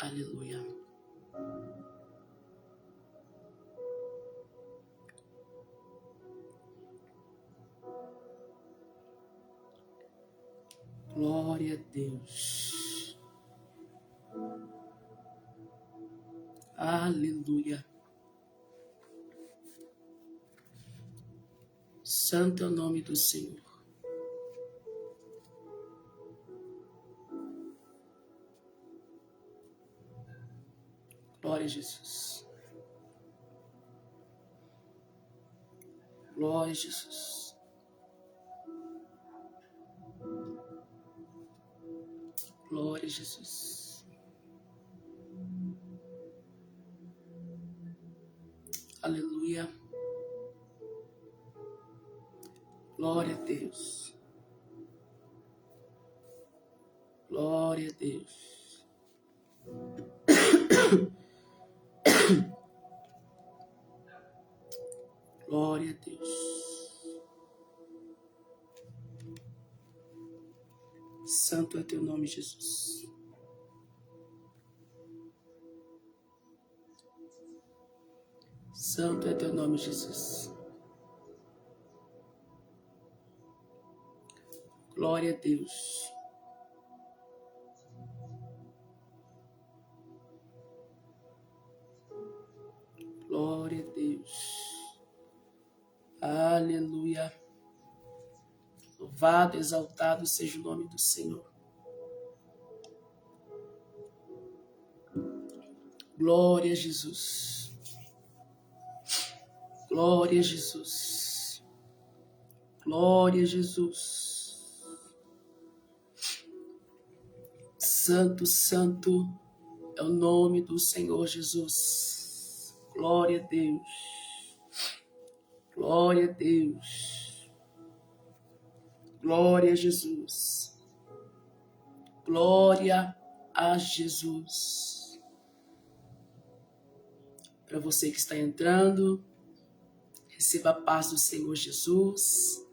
Aleluia. Glória a Deus. Aleluia. Santo é o nome do Senhor. Glória a Jesus. Glória a Jesus. Glória a Jesus. Aleluia. Glória a Deus. Glória a Deus. Glória a Deus. Santo é teu nome, Jesus. Santo é teu nome, Jesus. Glória a Deus. Glória a Deus. Aleluia. Louvado, exaltado seja o nome do Senhor. Glória a Jesus. Glória a Jesus. Glória a Jesus. Santo, santo é o nome do Senhor Jesus. Glória a Deus. Glória a Deus. Glória a Jesus. Glória a Jesus. Para você que está entrando, receba a paz do Senhor Jesus.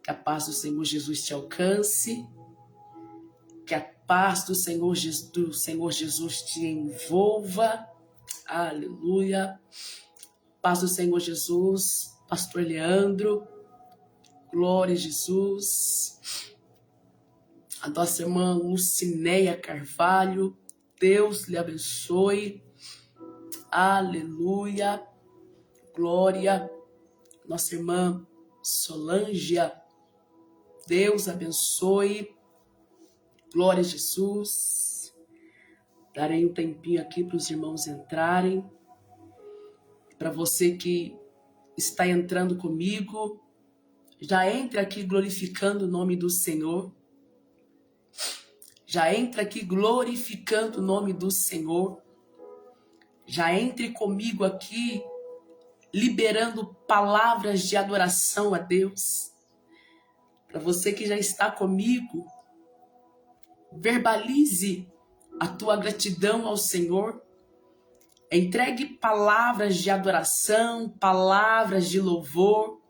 Que a paz do Senhor Jesus te alcance. Que a paz do Senhor Jesus te envolva. Aleluia. Paz do Senhor Jesus. Pastor Leandro. Glória a Jesus. A nossa irmã Lucinéia Carvalho. Deus lhe abençoe. Aleluia. Glória. Nossa irmã Solângia. Deus abençoe. Glória a Jesus. Darei um tempinho aqui para os irmãos entrarem. Para você que está entrando comigo, já entre aqui glorificando o nome do Senhor. Já entre aqui glorificando o nome do Senhor. Já entre comigo aqui liberando palavras de adoração a Deus. Para você que já está comigo, verbalize a tua gratidão ao Senhor. Entregue palavras de adoração, palavras de louvor,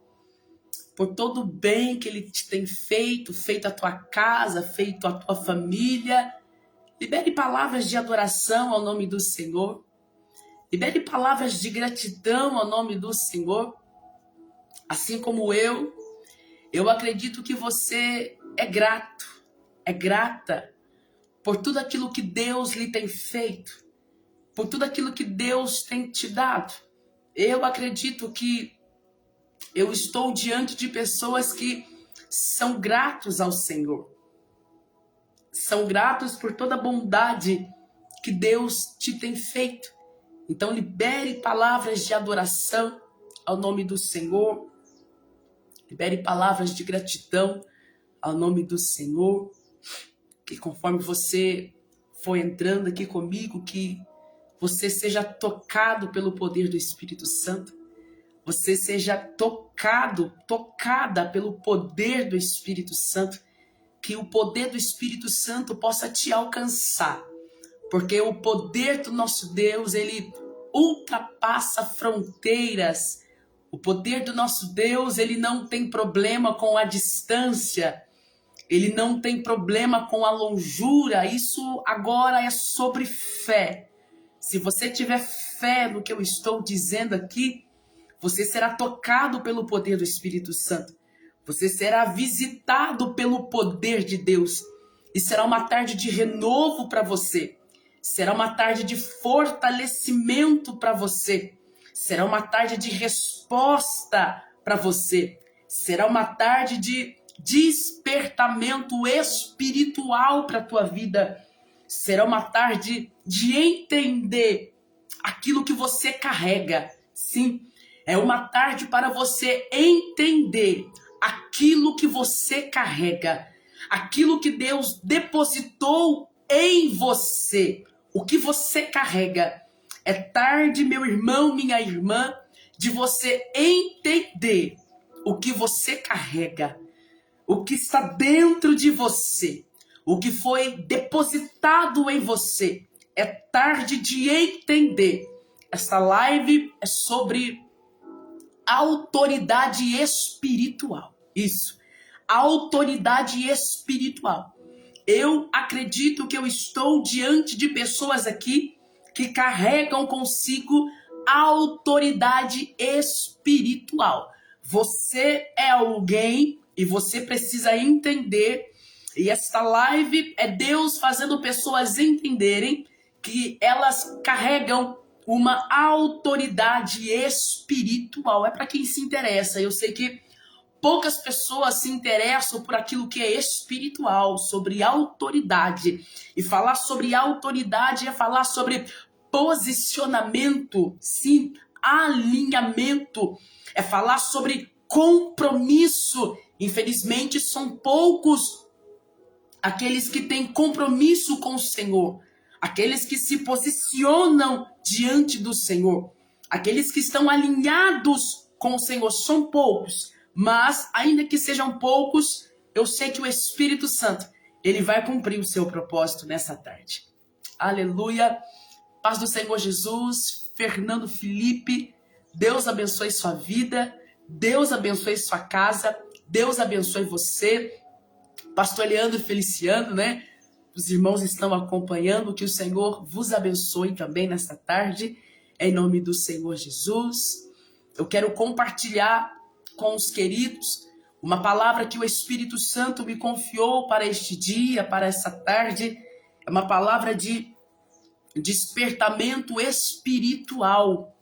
por todo o bem que Ele te tem feito a tua casa, feito a tua família. Libere palavras de adoração ao nome do Senhor. Libere palavras de gratidão ao nome do Senhor. Assim como eu acredito que você é grato, é grata por tudo aquilo que Deus lhe tem feito, por tudo aquilo que Deus tem te dado. Eu acredito que eu estou diante de pessoas que são gratos ao Senhor. São gratos por toda a bondade que Deus te tem feito. Então libere palavras de adoração ao nome do Senhor. Libere palavras de gratidão ao nome do Senhor. Que conforme você for entrando aqui comigo, que você seja tocado pelo poder do Espírito Santo. Você seja tocada pelo poder do Espírito Santo. Que o poder do Espírito Santo possa te alcançar. Porque o poder do nosso Deus, ele ultrapassa fronteiras. O poder do nosso Deus, ele não tem problema com a distância. ele não tem problema com a longura. Isso agora é sobre fé. Se você tiver fé no que eu estou dizendo aqui, você será tocado pelo poder do Espírito Santo. Você será visitado pelo poder de Deus. E será uma tarde de renovo para você. Será uma tarde de fortalecimento para você. Será uma tarde de resposta para você. Será uma tarde de despertamento espiritual para a tua vida. Será uma tarde de entender aquilo que você carrega. Sim, é uma tarde para você entender aquilo que você carrega, aquilo que Deus depositou em você, o que você carrega. É tarde, meu irmão, minha irmã, de você entender o que você carrega, o que está dentro de você, o que foi depositado em você. É tarde de entender. Esta live é sobre autoridade espiritual. Isso. Autoridade espiritual. Eu acredito que eu estou diante de pessoas aqui que carregam consigo autoridade espiritual. Você é alguém e você precisa entender, e esta live é Deus fazendo pessoas entenderem que elas carregam uma autoridade espiritual. É para quem se interessa. Eu sei que poucas pessoas se interessam por aquilo que é espiritual, sobre autoridade. E falar sobre autoridade é falar sobre posicionamento, sim, alinhamento. É falar sobre compromisso. Infelizmente, são poucos aqueles que têm compromisso com o Senhor. Aqueles que se posicionam diante do Senhor. Aqueles que estão alinhados com o Senhor. São poucos. Mas, ainda que sejam poucos, eu sei que o Espírito Santo, ele vai cumprir o seu propósito nessa tarde. Aleluia. Paz do Senhor Jesus. Fernando Felipe, Deus abençoe sua vida. Deus abençoe sua casa. Deus abençoe você. Pastor Leandro Feliciano, né? Os irmãos estão acompanhando. Que o Senhor vos abençoe também nesta tarde. Em nome do Senhor Jesus. Eu quero compartilhar com os queridos uma palavra que o Espírito Santo me confiou para este dia, para essa tarde. É uma palavra de despertamento espiritual.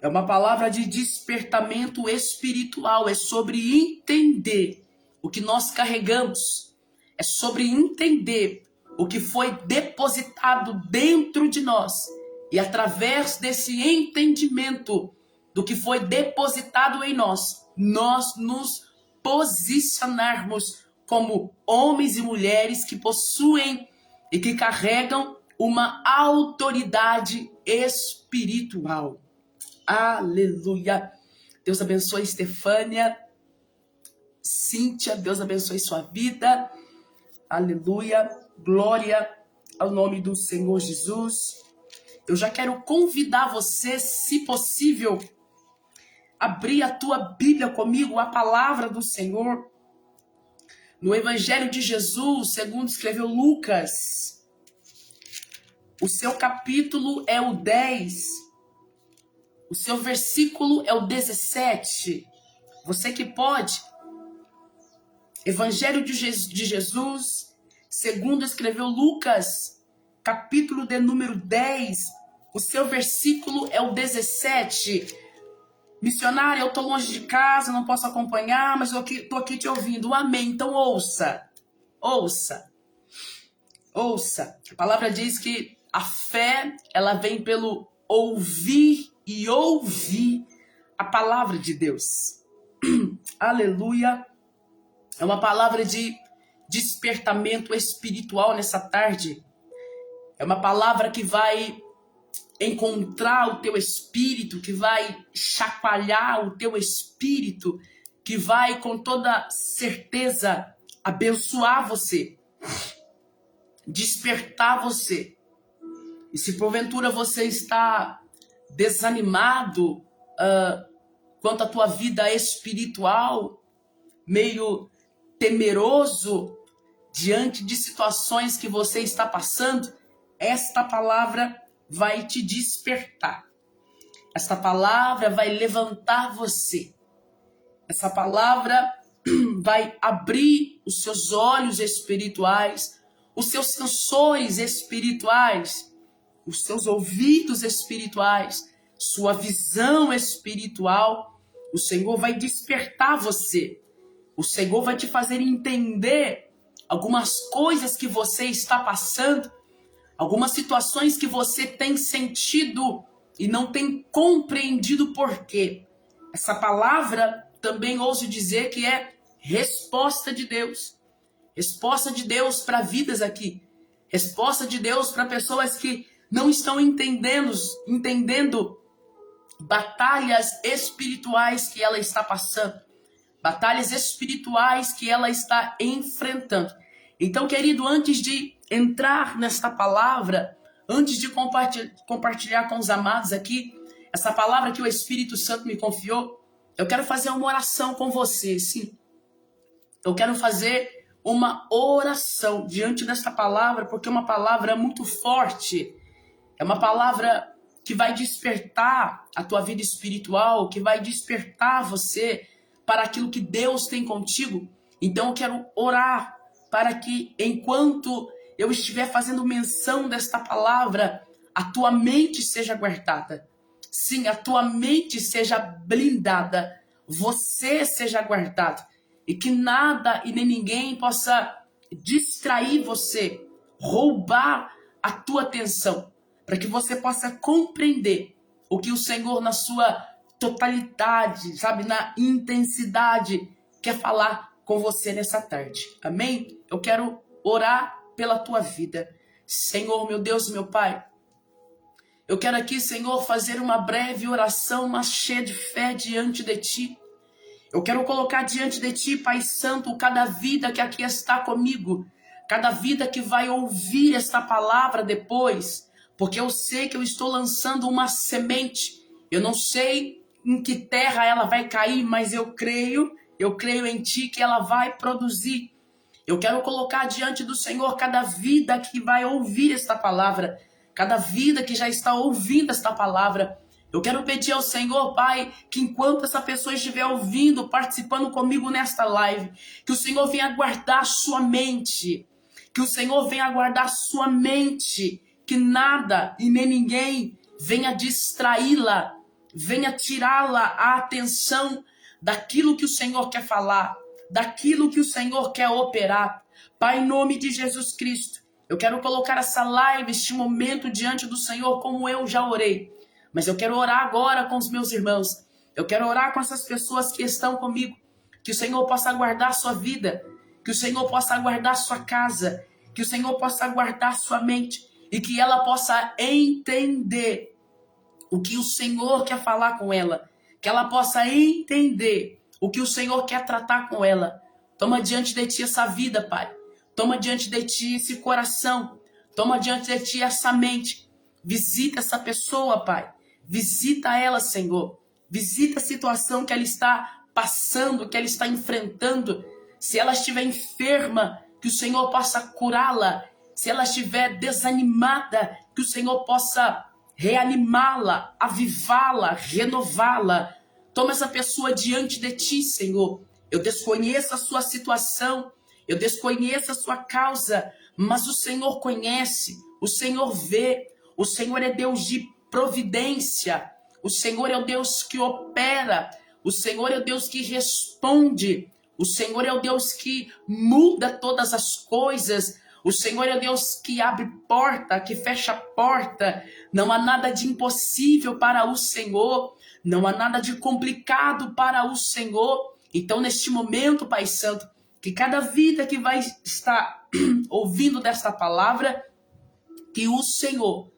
É uma palavra de despertamento espiritual. É sobre entender o que nós carregamos. É sobre entender o que foi depositado dentro de nós. E através desse entendimento do que foi depositado em nós, nós nos posicionarmos como homens e mulheres que possuem e que carregam uma autoridade espiritual. Aleluia. Deus abençoe Estefânia, Cíntia, Deus abençoe sua vida. Aleluia. Glória ao nome do Senhor Jesus. Eu já quero convidar você, se possível, abrir a tua Bíblia comigo, a palavra do Senhor, no Evangelho de Jesus, segundo escreveu Lucas. O seu capítulo é o 10, o seu versículo é o 17. Você que pode. Evangelho de Jesus, segundo escreveu Lucas, capítulo de número 10, o seu versículo é o 17. Missionária, eu estou longe de casa, não posso acompanhar, mas eu estou aqui te ouvindo. Amém. Então ouça. Ouça. Ouça. A palavra diz que a fé, ela vem pelo ouvir e ouvir a palavra de Deus. Aleluia. É uma palavra de despertamento espiritual nessa tarde. É uma palavra que vai encontrar o teu espírito, que vai chacoalhar o teu espírito, que vai com toda certeza abençoar você, despertar você. E se porventura você está desanimado quanto à tua vida espiritual, meio temeroso diante de situações que você está passando, esta palavra vai te despertar. Esta palavra vai levantar você. Essa palavra vai abrir os seus olhos espirituais, os seus sensores espirituais, os seus ouvidos espirituais, sua visão espiritual. O Senhor vai despertar você. O Senhor vai te fazer entender algumas coisas que você está passando, algumas situações que você tem sentido e não tem compreendido por quê. Essa palavra também ouso dizer que é resposta de Deus. Resposta de Deus para vidas aqui. Resposta de Deus para pessoas que não estão entendendo batalhas espirituais que ela está passando. Batalhas espirituais que ela está enfrentando. Então, querido, antes de entrar nesta palavra, antes de compartilhar com os amados aqui, essa palavra que o Espírito Santo me confiou, eu quero fazer uma oração com você, sim. Eu quero fazer uma oração diante dessa palavra, porque é uma palavra muito forte. É uma palavra que vai despertar a tua vida espiritual, que vai despertar você para aquilo que Deus tem contigo. Então eu quero orar para que, enquanto eu estiver fazendo menção desta palavra, a tua mente seja guardada. Sim, a tua mente seja blindada. Você seja guardado. E que nada e nem ninguém possa distrair você, roubar a tua atenção, para que você possa compreender o que o Senhor, na sua totalidade, sabe, na intensidade, quer falar com você nessa tarde. Amém? Eu quero orar pela tua vida. Senhor, meu Deus, meu Pai, eu quero aqui, Senhor, fazer uma breve oração, mas cheia de fé diante de Ti. Eu quero colocar diante de Ti, Pai Santo, cada vida que aqui está comigo, cada vida que vai ouvir esta palavra depois, porque eu sei que eu estou lançando uma semente. Eu não sei em que terra ela vai cair, mas eu creio em Ti que ela vai produzir. Eu quero colocar diante do Senhor cada vida que vai ouvir esta palavra, cada vida que já está ouvindo esta palavra. Eu quero pedir ao Senhor, Pai, que enquanto essa pessoa estiver ouvindo, participando comigo nesta live, que o Senhor venha guardar sua mente, que o Senhor venha guardar sua mente, que nada e nem ninguém venha distraí-la, venha tirá-la a atenção daquilo que o Senhor quer falar, daquilo que o Senhor quer operar. Pai, em nome de Jesus Cristo, eu quero colocar essa live, este momento diante do Senhor, como eu já orei. Mas eu quero orar agora com os meus irmãos. Eu quero orar com essas pessoas que estão comigo. Que o Senhor possa guardar sua vida. Que o Senhor possa guardar sua casa. Que o Senhor possa guardar sua mente. E que ela possa entender o que o Senhor quer falar com ela. Que ela possa entender o que o Senhor quer tratar com ela. Toma diante de Ti essa vida, Pai. Toma diante de Ti esse coração. Toma diante de Ti essa mente. Visita essa pessoa, Pai. Visita ela, Senhor. Visita a situação que ela está passando, que ela está enfrentando. Se ela estiver enferma, que o Senhor possa curá-la. Se ela estiver desanimada, que o Senhor possa reanimá-la, avivá-la, renová-la. Toma essa pessoa diante de Ti, Senhor. Eu desconheço a sua situação, eu desconheço a sua causa, mas o Senhor conhece, o Senhor vê, o Senhor é Deus de providência, o Senhor é o Deus que opera, o Senhor é o Deus que responde, o Senhor é o Deus que muda todas as coisas, o Senhor é o Deus que abre porta, que fecha porta. Não há nada de impossível para o Senhor, não há nada de complicado para o Senhor. Então, neste momento, Pai Santo, que cada vida que vai estar ouvindo desta palavra, que o Senhor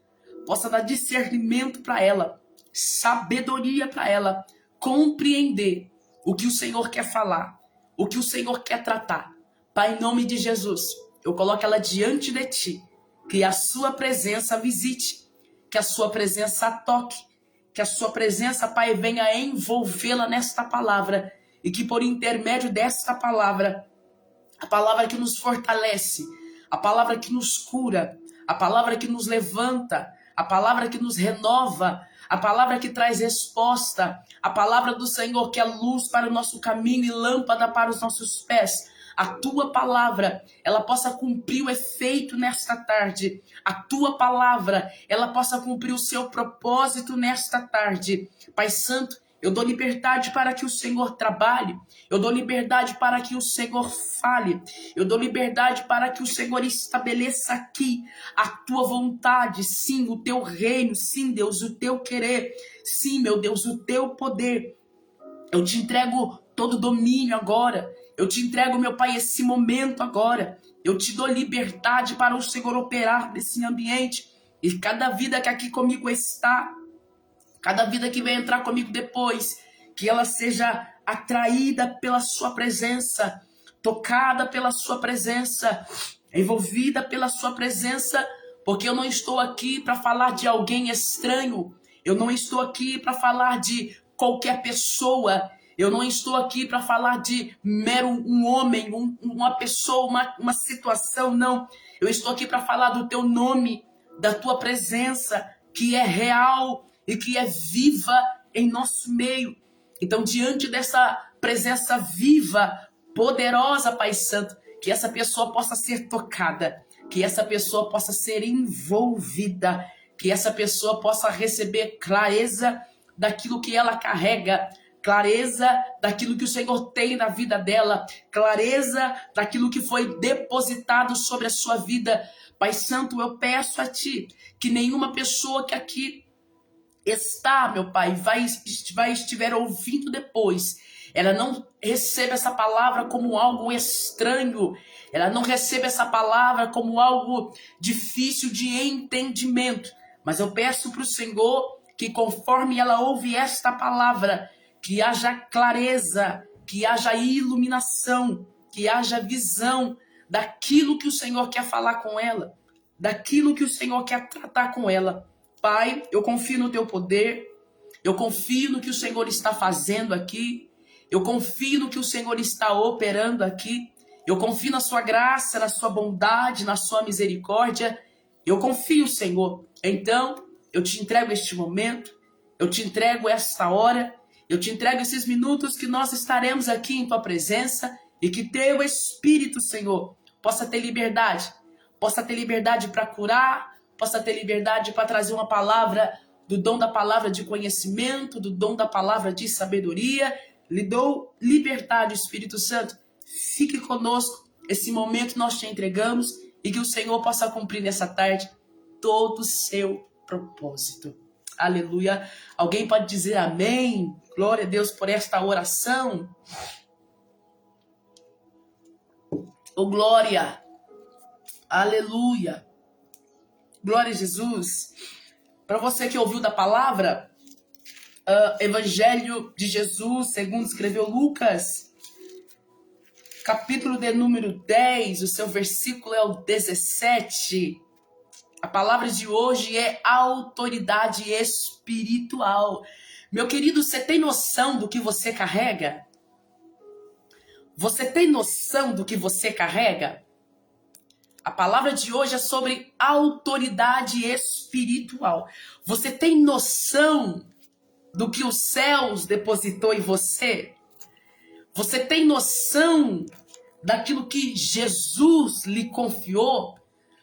possa dar discernimento para ela, sabedoria para ela, compreender o que o Senhor quer falar, o que o Senhor quer tratar. Pai, em nome de Jesus, eu coloco ela diante de Ti, que a Sua presença visite, que a Sua presença toque, que a Sua presença, Pai, venha envolvê-la nesta palavra, e que por intermédio desta palavra, a palavra que nos fortalece, a palavra que nos cura, a palavra que nos levanta, a palavra que nos renova, a palavra que traz resposta, a palavra do Senhor que é luz para o nosso caminho e lâmpada para os nossos pés. A tua palavra, ela possa cumprir o efeito nesta tarde. A tua palavra, ela possa cumprir o seu propósito nesta tarde. Pai Santo, eu dou liberdade para que o Senhor trabalhe. Eu dou liberdade para que o Senhor fale. Eu dou liberdade para que o Senhor estabeleça aqui a tua vontade. Sim, o teu reino. Sim, Deus, o teu querer. Sim, meu Deus, o teu poder. Eu te entrego todo o domínio agora. Eu te entrego, meu Pai, esse momento agora. Eu te dou liberdade para o Senhor operar nesse ambiente. E cada vida que aqui comigo está, cada vida que vai entrar comigo depois, que ela seja atraída pela sua presença, tocada pela sua presença, envolvida pela sua presença, porque eu não estou aqui para falar de alguém estranho, eu não estou aqui para falar de qualquer pessoa, eu não estou aqui para falar de mero um homem, uma pessoa, uma situação, não. Eu estou aqui para falar do teu nome, da tua presença, que é real e que é viva em nosso meio. Então, diante dessa presença viva, poderosa, Pai Santo, que essa pessoa possa ser tocada, que essa pessoa possa ser envolvida, que essa pessoa possa receber clareza daquilo que ela carrega, clareza daquilo que o Senhor tem na vida dela, clareza daquilo que foi depositado sobre a sua vida. Pai Santo, eu peço a Ti que nenhuma pessoa que aqui está, meu Pai, estiver ouvindo depois, ela não receba essa palavra como algo estranho, ela não receba essa palavra como algo difícil de entendimento, mas eu peço para o Senhor que conforme ela ouve esta palavra, que haja clareza, que haja iluminação, que haja visão daquilo que o Senhor quer falar com ela, daquilo que o Senhor quer tratar com ela. Pai, eu confio no teu poder, eu confio no que o Senhor está fazendo aqui, eu confio no que o Senhor está operando aqui, eu confio na sua graça, na sua bondade, na sua misericórdia, eu confio, Senhor. Então, eu te entrego este momento, eu te entrego esta hora, eu te entrego esses minutos que nós estaremos aqui em tua presença e que teu Espírito, Senhor, possa ter liberdade para curar, possa ter liberdade para trazer uma palavra, do dom da palavra de conhecimento, do dom da palavra de sabedoria. Lhe dou liberdade, Espírito Santo. Fique conosco, esse momento nós te entregamos e que o Senhor possa cumprir nessa tarde todo o seu propósito. Aleluia. Alguém pode dizer amém? Glória a Deus por esta oração. Oh, glória. Aleluia. Glória a Jesus. Para você que ouviu da palavra, Evangelho de Jesus, segundo escreveu Lucas, capítulo de número 10, o seu versículo é o 17. A palavra de hoje é autoridade espiritual. Meu querido, você tem noção do que você carrega? Você tem noção do que você carrega? A palavra de hoje é sobre autoridade espiritual. Você tem noção do que os céus depositou em você? Você tem noção daquilo que Jesus lhe confiou?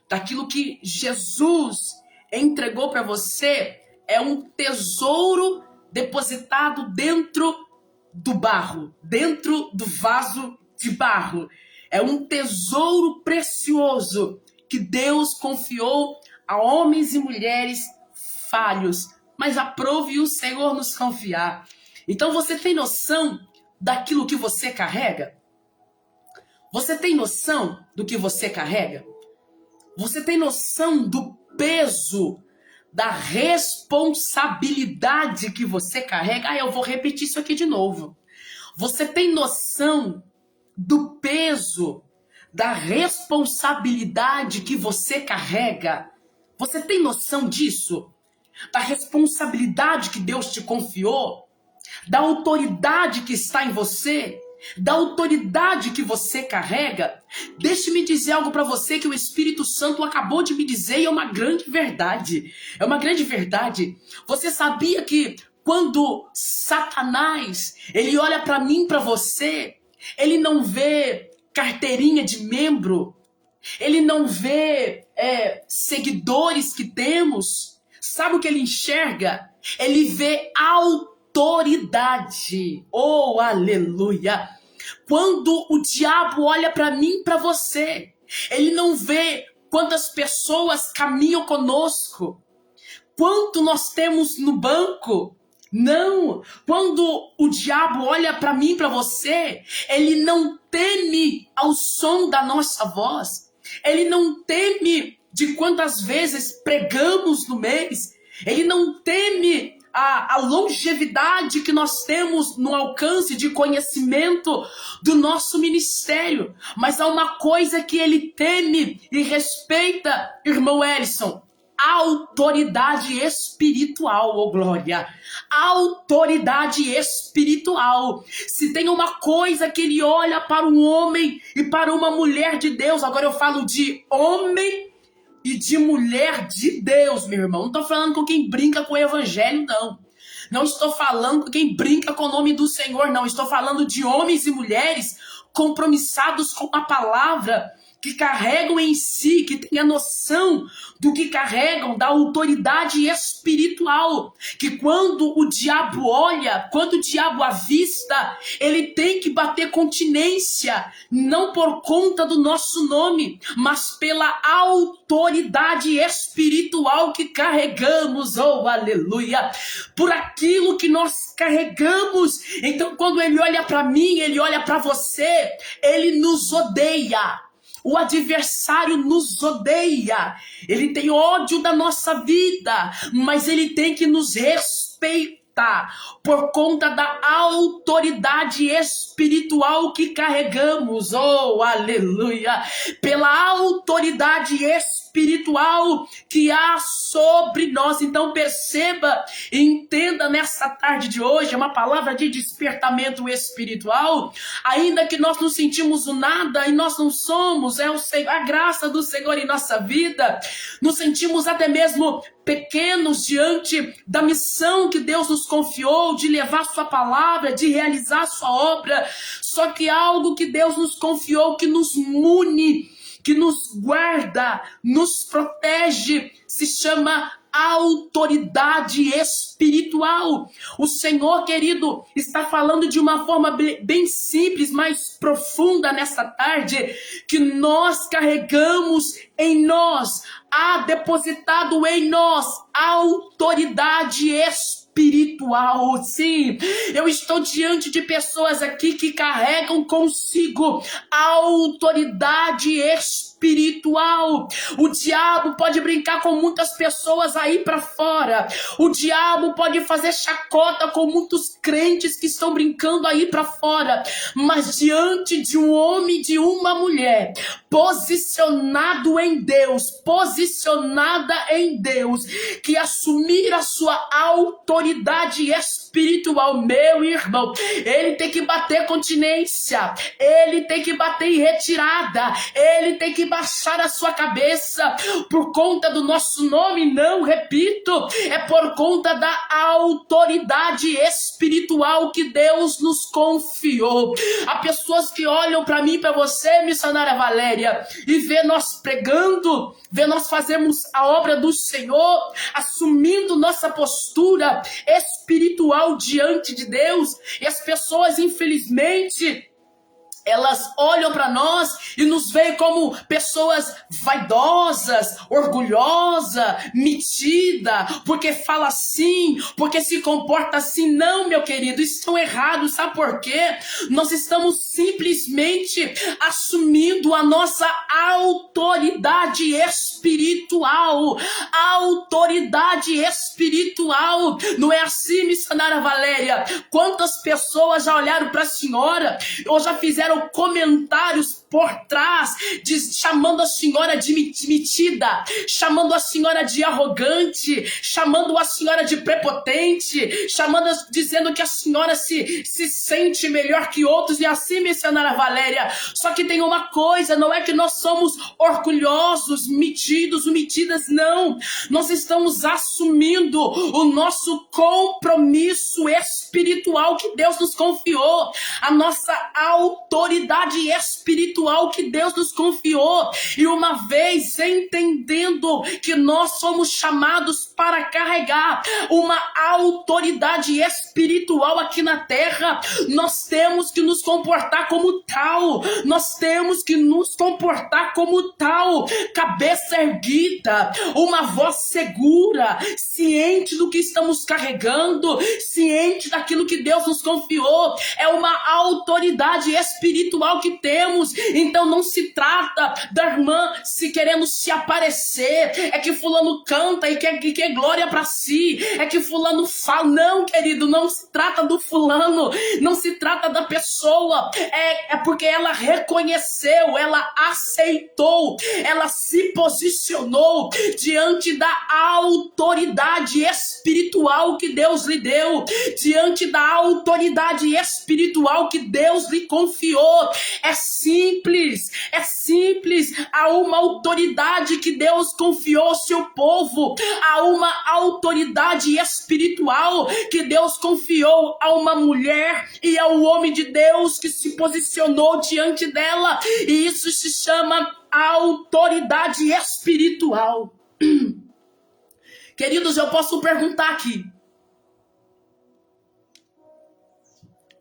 Daquilo que Jesus entregou para você? É um tesouro depositado dentro do barro, dentro do vaso de barro. É um tesouro precioso que Deus confiou a homens e mulheres falhos, mas aprove o Senhor nos confiar. Então você tem noção daquilo que você carrega? Você tem noção do que você carrega? Você tem noção do peso, da responsabilidade que você carrega? Eu vou repetir isso aqui de novo. Você tem noção do peso, da responsabilidade que você carrega? Você tem noção disso? Da responsabilidade que Deus te confiou? Da autoridade que está em você? da autoridade que você carrega, deixe-me dizer algo para você que o Espírito Santo acabou de me dizer e é uma grande verdade. É uma grande verdade. Você sabia que quando Satanás, ele olha para mim, para você, ele não vê carteirinha de membro, ele não vê seguidores que temos. Sabe o que ele enxerga? Ele vê autoridade. Oh, aleluia! Quando o diabo olha para mim, para você, ele não vê quantas pessoas caminham conosco, quanto nós temos no banco. Não, quando o diabo olha para mim, para você, ele não teme ao som da nossa voz, ele não teme de quantas vezes pregamos no mês, ele não teme a longevidade que nós temos no alcance de conhecimento do nosso ministério, mas há uma coisa que ele teme e respeita, irmão Ellison: autoridade espiritual, oh glória, autoridade espiritual. Se tem uma coisa que ele olha para um homem e para uma mulher de Deus, agora eu falo de homem e de mulher de Deus, meu irmão. Não estou falando com quem brinca com o evangelho, não. Não estou falando com quem brinca com o nome do Senhor, não. Estou falando de homens e mulheres compromissados com a palavra, que carregam em si, que têm a noção do que carregam, da autoridade espiritual, que quando o diabo olha, quando o diabo avista, ele tem que bater continência, não por conta do nosso nome, mas pela autoridade espiritual que carregamos, oh aleluia, por aquilo que nós carregamos. Então quando ele olha para mim, ele olha para você, ele nos odeia. O adversário nos odeia, ele tem ódio da nossa vida, mas ele tem que nos respeitar por conta da autoridade espiritual que carregamos, oh aleluia, pela autoridade espiritual que há sobre nós. Então perceba e entenda nessa tarde de hoje, é uma palavra de despertamento espiritual. Ainda que nós nos sentimos o nada e nós não somos, a graça do Senhor em nossa vida, nos sentimos até mesmo pequenos diante da missão que Deus nos confiou, de levar sua palavra, de realizar sua obra. Só que algo que Deus nos confiou, que nos mune, que nos guarda, nos protege, se chama autoridade espiritual. O Senhor, querido, está falando de uma forma bem simples, mas profunda nessa tarde, que nós carregamos em nós, há depositado em nós autoridade espiritual. Sim, eu estou diante de pessoas aqui que carregam consigo a autoridade espiritual. O diabo pode brincar com muitas pessoas aí para fora. O diabo pode fazer chacota com muitos crentes que estão brincando aí para fora. Mas diante de um homem, de uma mulher posicionado em Deus, posicionada em Deus, que assumir a sua autoridade espiritual, meu irmão, ele tem que bater continência, ele tem que bater em retirada, ele tem que baixar a sua cabeça por conta do nosso nome. Não, repito, é por conta da autoridade espiritual que Deus nos confiou. Há pessoas que olham para mim, para você, missionária Valéria, e vê nós pregando, vê nós fazermos a obra do Senhor, assumindo nossa postura espiritual diante de Deus, e as pessoas, infelizmente, elas olham para nós e nos veem como pessoas vaidosas, orgulhosa, metida, porque fala assim, porque se comporta assim. Não, meu querido, estão errados. Sabe por quê? Nós estamos simplesmente assumindo a nossa autoridade espiritual. Autoridade espiritual. Não é assim, missionária Valéria? Quantas pessoas já olharam para a senhora ou já fizeram comentários por trás, chamando a senhora de metida, chamando a senhora de arrogante, chamando a senhora de prepotente, dizendo que a senhora se sente melhor que outros, e assim, missionária Valéria. Só que tem uma coisa, não é que nós somos orgulhosos, metidos, metidas, não. Nós estamos assumindo o nosso compromisso espiritual que Deus nos confiou, a nossa autoridade espiritual que Deus nos confiou, e uma vez entendendo que nós somos chamados para carregar uma autoridade espiritual aqui na terra, nós temos que nos comportar como tal, nós temos que nos comportar como tal, cabeça erguida, uma voz segura, ciente do que estamos carregando, ciente daquilo que Deus nos confiou, é uma autoridade espiritual que temos. Então não se trata da irmã querendo se aparecer, é que fulano canta e quer glória para si, é que fulano fala. Não, querido, não se trata do fulano, não se trata da pessoa, é porque ela reconheceu, ela aceitou, ela se posicionou diante da autoridade espiritual que Deus lhe deu, diante da autoridade espiritual que Deus lhe confiou. É simples, há uma autoridade que Deus confiou ao seu povo, há uma autoridade espiritual que Deus confiou a uma mulher e ao homem de Deus que se posicionou diante dela, e isso se chama autoridade espiritual. Queridos, eu posso perguntar aqui,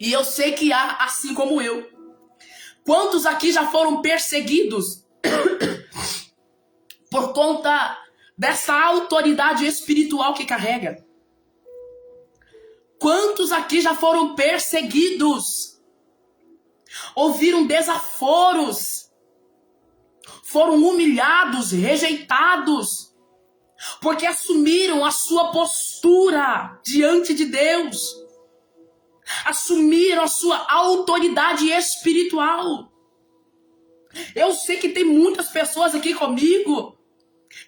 e eu sei que há, assim como eu, quantos aqui já foram perseguidos por conta dessa autoridade espiritual que carrega? Quantos aqui já foram perseguidos, ouviram desaforos, foram humilhados, rejeitados, porque assumiram a sua postura diante de Deus, assumiram a sua autoridade espiritual? Eu sei que tem muitas pessoas aqui comigo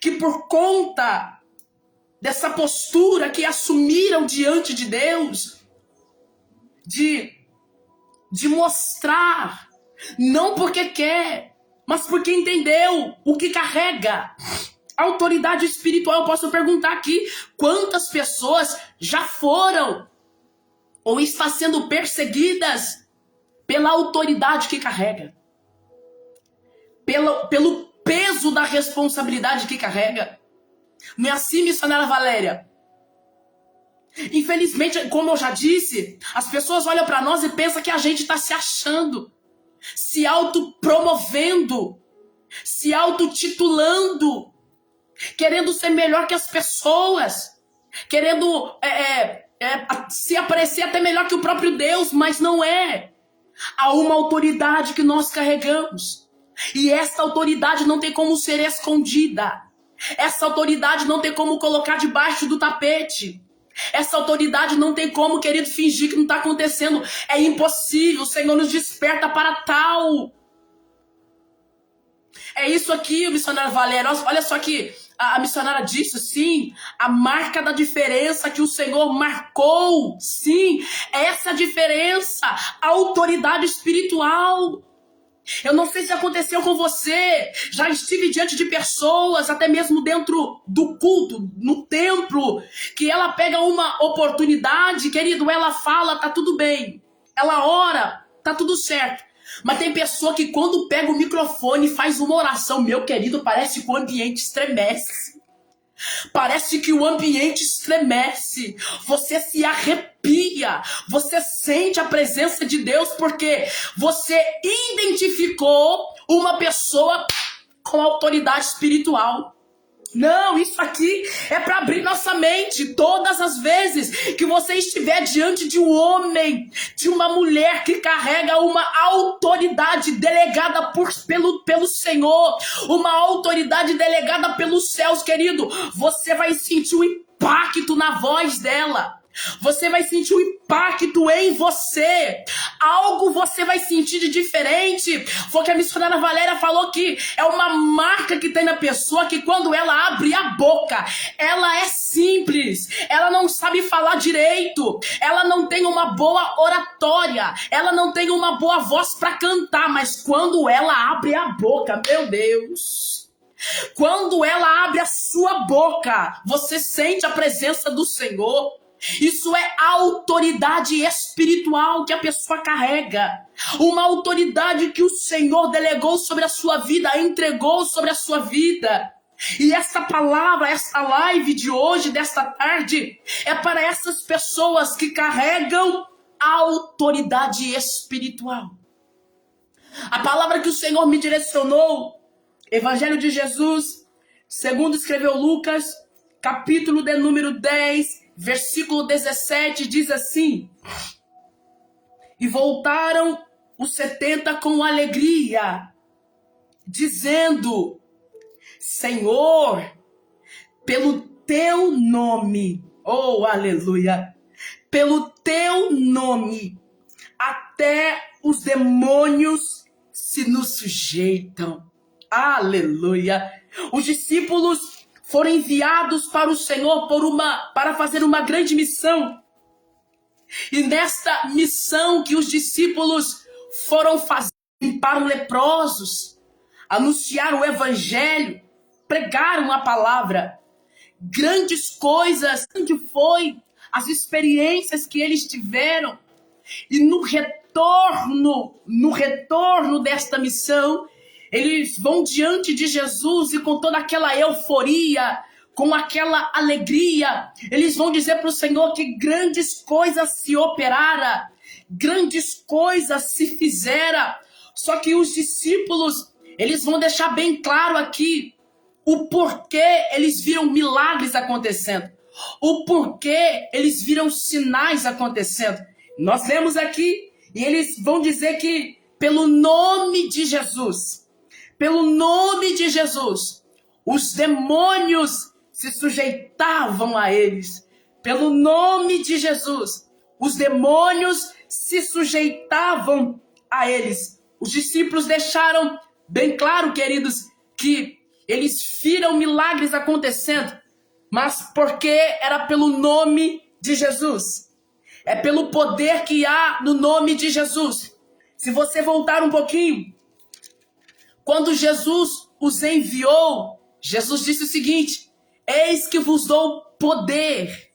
que, por conta dessa postura que assumiram diante de Deus, de mostrar, não porque quer, mas porque entendeu o que carrega autoridade espiritual. Eu posso perguntar aqui, quantas pessoas já foram ou está sendo perseguidas pela autoridade que carrega, pelo peso da responsabilidade que carrega? Não é assim, missionária Valéria? Infelizmente, como eu já disse, as pessoas olham para nós e pensam que a gente está se achando, se autopromovendo, se autotitulando, querendo ser melhor que as pessoas, querendo se aparecer até melhor que o próprio Deus, mas não é. Há uma autoridade que nós carregamos, e essa autoridade não tem como ser escondida, essa autoridade não tem como colocar debaixo do tapete, essa autoridade não tem como, querido, fingir que não está acontecendo. É impossível. O Senhor nos desperta para tal. É isso aqui, missionária Valéria. Olha só que a missionária disse, sim, a marca da diferença que o Senhor marcou. Sim, essa diferença, a autoridade espiritual. Eu não sei se aconteceu com você, já estive diante de pessoas, até mesmo dentro do culto, no templo, que ela pega uma oportunidade, querido, ela fala, tá tudo bem. Ela ora, tá tudo certo. Mas tem pessoa que quando pega o microfone e faz uma oração, meu querido, parece que o ambiente estremece. Parece que o ambiente estremece, você se arrepia, você sente a presença de Deus, porque você identificou uma pessoa com autoridade espiritual. Não, isso aqui é para abrir nossa mente. Todas as vezes que você estiver diante de um homem, de uma mulher que carrega uma autoridade delegada pelo Senhor, uma autoridade delegada pelos céus, querido, você vai sentir o impacto na voz dela. Você vai sentir um impacto em você. Algo você vai sentir de diferente. Foi o que a missionária Valéria falou, que é uma marca que tem na pessoa, que quando ela abre a boca, ela é simples. Ela não sabe falar direito. Ela não tem uma boa oratória. Ela não tem uma boa voz para cantar. Mas quando ela abre a boca, meu Deus... Quando ela abre a sua boca, você sente a presença do Senhor. Isso é a autoridade espiritual que a pessoa carrega. Uma autoridade que o Senhor delegou sobre a sua vida, entregou sobre a sua vida. E essa palavra, essa live de hoje, desta tarde, é para essas pessoas que carregam a autoridade espiritual. A palavra que o Senhor me direcionou, Evangelho de Jesus, segundo escreveu Lucas, capítulo de número 10, versículo 17, diz assim: E voltaram os 70 com alegria, dizendo: Senhor, pelo teu nome, oh aleluia, pelo teu nome, até os demônios se nos sujeitam. Aleluia! Os discípulos foram enviados para o Senhor para fazer uma grande missão. E nesta missão que os discípulos foram fazer, limparam leprosos, anunciaram o evangelho, pregaram a palavra. Grandes coisas, onde foi as experiências que eles tiveram. E no retorno desta missão, eles vão diante de Jesus e com toda aquela euforia, com aquela alegria, eles vão dizer para o Senhor que grandes coisas se operaram, grandes coisas se fizeram. Só que os discípulos, eles vão deixar bem claro aqui o porquê eles viram milagres acontecendo, o porquê eles viram sinais acontecendo. Nós lemos aqui e eles vão dizer que pelo nome de Jesus, os demônios se sujeitavam a eles. Pelo nome de Jesus, os demônios se sujeitavam a eles. Os discípulos deixaram bem claro, queridos, que eles viram milagres acontecendo, mas porque era pelo nome de Jesus. É pelo poder que há no nome de Jesus. Se você voltar um pouquinho, quando Jesus os enviou, Jesus disse o seguinte: eis que vos dou poder,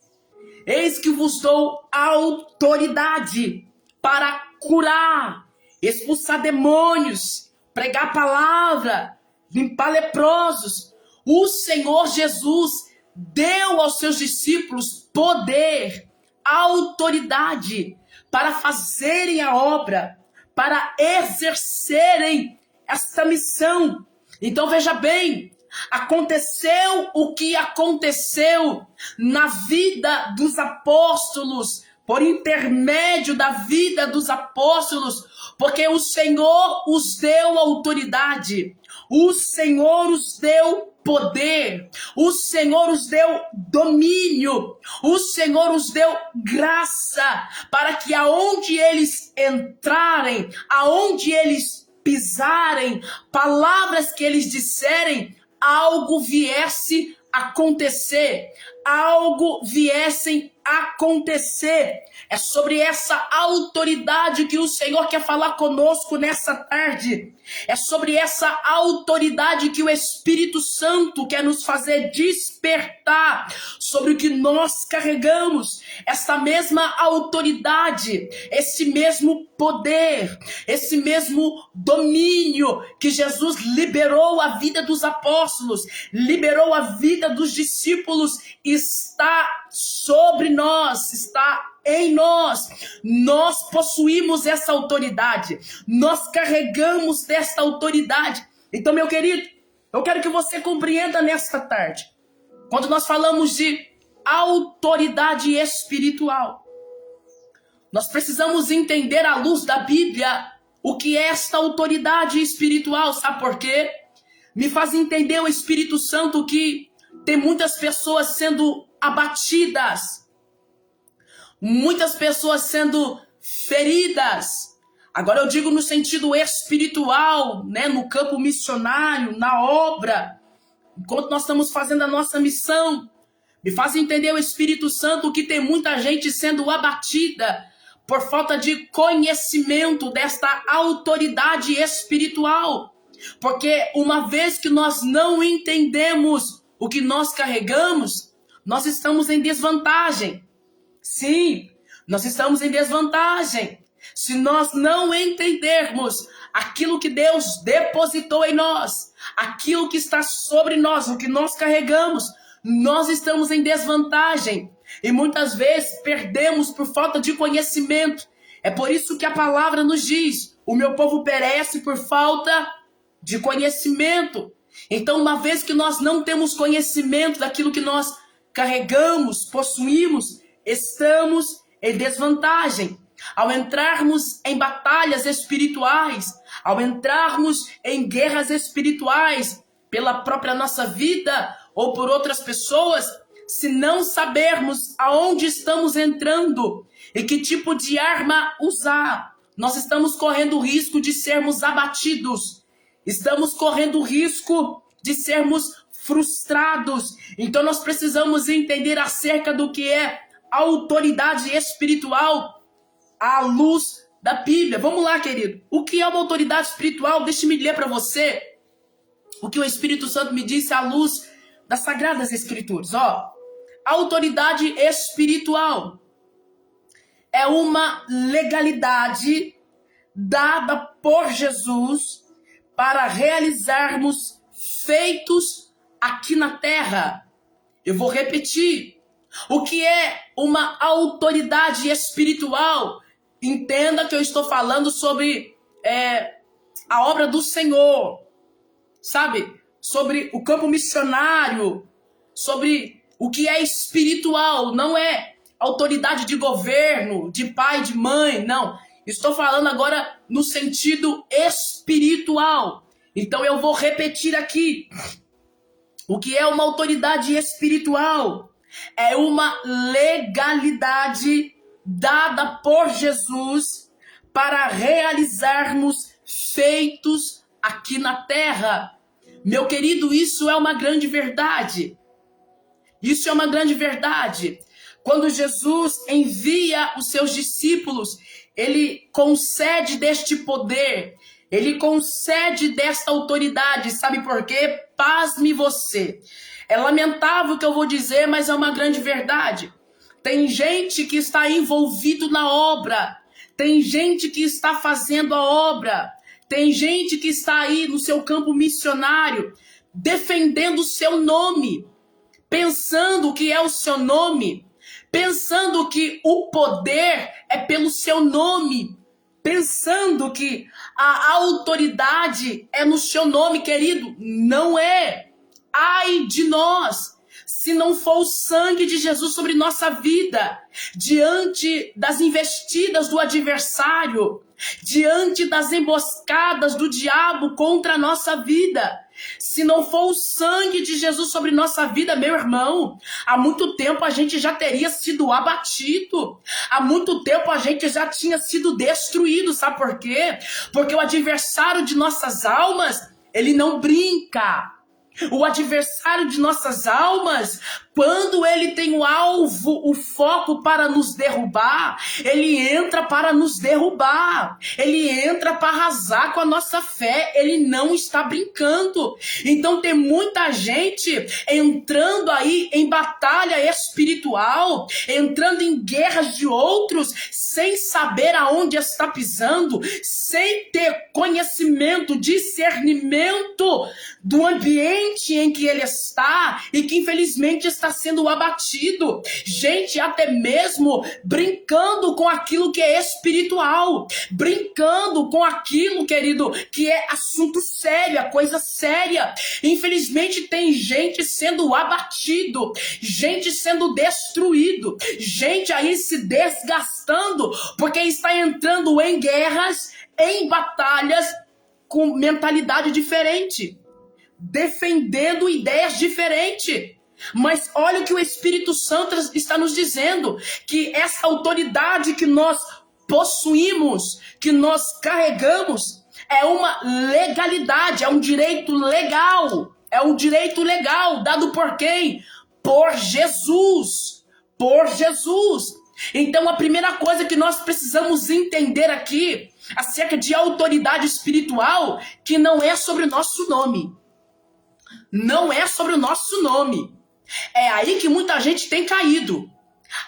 eis que vos dou autoridade para curar, expulsar demônios, pregar a palavra, limpar leprosos. O Senhor Jesus deu aos seus discípulos poder, autoridade para fazerem a obra, para exercerem esta missão. Então veja bem, aconteceu o que aconteceu na vida dos apóstolos, por intermédio da vida dos apóstolos, porque o Senhor os deu autoridade, o Senhor os deu poder, o Senhor os deu domínio, o Senhor os deu graça, para que aonde eles entrarem, aonde eles pisarem, palavras que eles disserem, algo viesse acontecer, algo viessem acontecer. É sobre essa autoridade que o Senhor quer falar conosco nessa tarde. É sobre essa autoridade que o Espírito Santo quer nos fazer despertar sobre o que nós carregamos. Essa mesma autoridade, esse mesmo poder, esse mesmo domínio que Jesus liberou a vida dos apóstolos, liberou a vida dos discípulos, está sobre nós, está em nós. Nós possuímos essa autoridade, nós carregamos dessa autoridade. Então, meu querido, eu quero que você compreenda nesta tarde, quando nós falamos de autoridade espiritual, nós precisamos entender à luz da Bíblia o que é esta autoridade espiritual. Sabe por quê? Me faz entender o Espírito Santo que tem muitas pessoas sendo abatidas, muitas pessoas sendo feridas. Agora eu digo no sentido espiritual, né, no campo missionário, na obra, enquanto nós estamos fazendo a nossa missão. Me faz entender, o Espírito Santo, que tem muita gente sendo abatida por falta de conhecimento desta autoridade espiritual. Porque uma vez que nós não entendemos o que nós carregamos, nós estamos em desvantagem. Sim, nós estamos em desvantagem. Se nós não entendermos aquilo que Deus depositou em nós, aquilo que está sobre nós, o que nós carregamos, nós estamos em desvantagem. E muitas vezes perdemos por falta de conhecimento. É por isso que a palavra nos diz: o meu povo perece por falta de conhecimento. Então, uma vez que nós não temos conhecimento daquilo que nós carregamos, possuímos, estamos em desvantagem. Ao entrarmos em batalhas espirituais, ao entrarmos em guerras espirituais, pela própria nossa vida ou por outras pessoas, se não sabermos aonde estamos entrando e que tipo de arma usar, nós estamos correndo o risco de sermos abatidos, estamos correndo o risco de sermos frustrados. Então nós precisamos entender acerca do que é autoridade espiritual à luz da Bíblia. Vamos lá, querido. O que é uma autoridade espiritual? Deixe-me ler para você o que o Espírito Santo me disse à luz das Sagradas Escrituras. Ó, a autoridade espiritual é uma legalidade dada por Jesus para realizarmos feitos aqui na terra. Eu vou repetir. O que é uma autoridade espiritual? Entenda que eu estou falando sobre a obra do Senhor, sabe? Sobre o campo missionário, sobre o que é espiritual. Não é autoridade de governo, de pai, de mãe, não. Estou falando agora no sentido espiritual. Então eu vou repetir aqui. O que é uma autoridade espiritual? É uma legalidade dada por Jesus para realizarmos feitos aqui na terra. Meu querido, isso é uma grande verdade. Isso é uma grande verdade. Quando Jesus envia os seus discípulos, ele concede deste poder, ele concede desta autoridade. Sabe por quê? Pasme você. É lamentável o que eu vou dizer, mas é uma grande verdade. Tem gente que está envolvido na obra. Tem gente que está fazendo a obra. Tem gente que está aí no seu campo missionário, defendendo o seu nome, pensando que é o seu nome, pensando que o poder é pelo seu nome, pensando que a autoridade é no seu nome, querido. Não é. Ai de nós, se não for o sangue de Jesus sobre nossa vida, diante das investidas do adversário, diante das emboscadas do diabo contra a nossa vida. Se não for o sangue de Jesus sobre nossa vida, meu irmão, há muito tempo a gente já teria sido abatido. Há muito tempo a gente já tinha sido destruído. Sabe por quê? Porque o adversário de nossas almas, ele não brinca. O adversário de nossas almas, quando ele tem o alvo, o foco para nos derrubar, ele entra para nos derrubar, ele entra para arrasar com a nossa fé, ele não está brincando. Então tem muita gente entrando aí em batalha espiritual, entrando em guerras de outros, sem saber aonde está pisando, sem ter conhecimento, discernimento do ambiente em que ele está e que infelizmente está sendo abatido. Gente até mesmo brincando com aquilo que é espiritual, brincando com aquilo, querido, que é assunto sério, coisa séria. Infelizmente tem gente sendo abatido, gente sendo destruído, gente aí se desgastando porque está entrando em guerras, em batalhas com mentalidade diferente, defendendo ideias diferentes. Mas olha o que o Espírito Santo está nos dizendo, que essa autoridade que nós possuímos, que nós carregamos, é uma legalidade, é um direito legal. É um direito legal dado por quem? Por Jesus. Por Jesus. Então a primeira coisa que nós precisamos entender aqui acerca de autoridade espiritual, que não é sobre o nosso nome. Não é sobre o nosso nome. É aí que muita gente tem caído.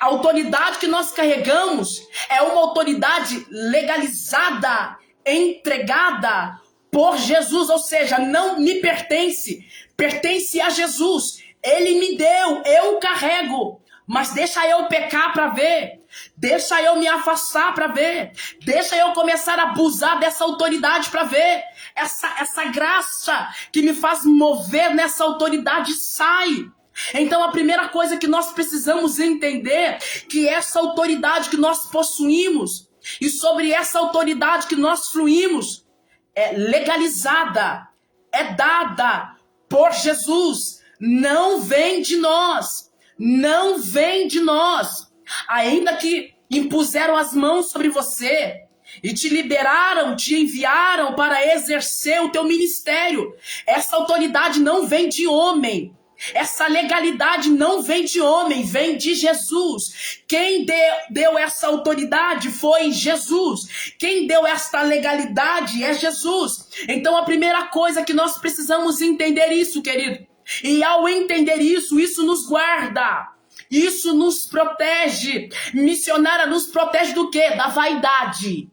A autoridade que nós carregamos é uma autoridade legalizada, entregada por Jesus, ou seja, não me pertence, pertence a Jesus. Ele me deu, eu carrego. Mas deixa eu pecar para ver, deixa eu me afastar para ver, deixa eu começar a abusar dessa autoridade para ver. Essa graça que me faz mover nessa autoridade sai. Então a primeira coisa que nós precisamos entender, que essa autoridade que nós possuímos, e sobre essa autoridade que nós fluímos, é legalizada, é dada por Jesus, não vem de nós. Não vem de nós. Ainda que impuseram as mãos sobre você e te liberaram, te enviaram para exercer o teu ministério, essa autoridade não vem de homem. Essa legalidade não vem de homem, vem de Jesus. Quem deu essa autoridade foi Jesus. Quem deu esta legalidade é Jesus. Então a primeira coisa que nós precisamos entender isso, querido. E ao entender isso, isso nos guarda, isso nos protege. Missionária nos protege do quê? Da vaidade,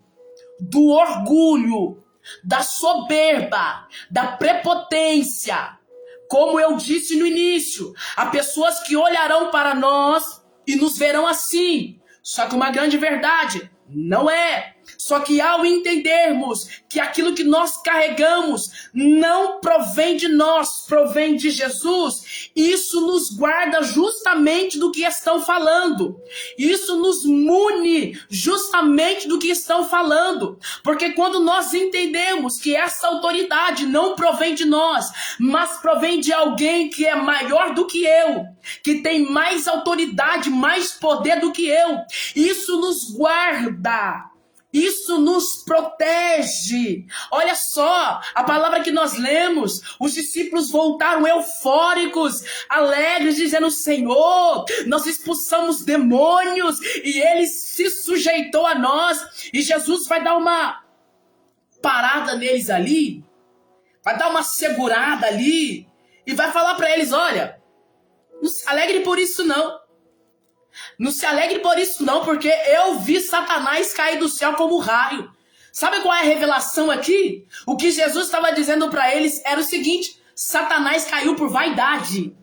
do orgulho, da soberba, da prepotência. Como eu disse no início, há pessoas que olharão para nós e nos verão assim. Só que uma grande verdade, não é. Só que ao entendermos que aquilo que nós carregamos não provém de nós, provém de Jesus, isso nos guarda justamente do que estão falando. Isso nos mune justamente do que estão falando. Porque quando nós entendemos que essa autoridade não provém de nós, mas provém de alguém que é maior do que eu, que tem mais autoridade, mais poder do que eu, isso nos guarda. Isso nos protege. Olha só, a palavra que nós lemos, os discípulos voltaram eufóricos, alegres, dizendo: Senhor, nós expulsamos demônios e ele se sujeitou a nós. E Jesus vai dar uma parada neles ali, vai dar uma segurada ali e vai falar para eles: olha, não se alegre por isso não. Não se alegre por isso não, porque eu vi Satanás cair do céu como raio. Sabe qual é a revelação aqui? O que Jesus estava dizendo para eles era o seguinte: Satanás caiu por vaidade.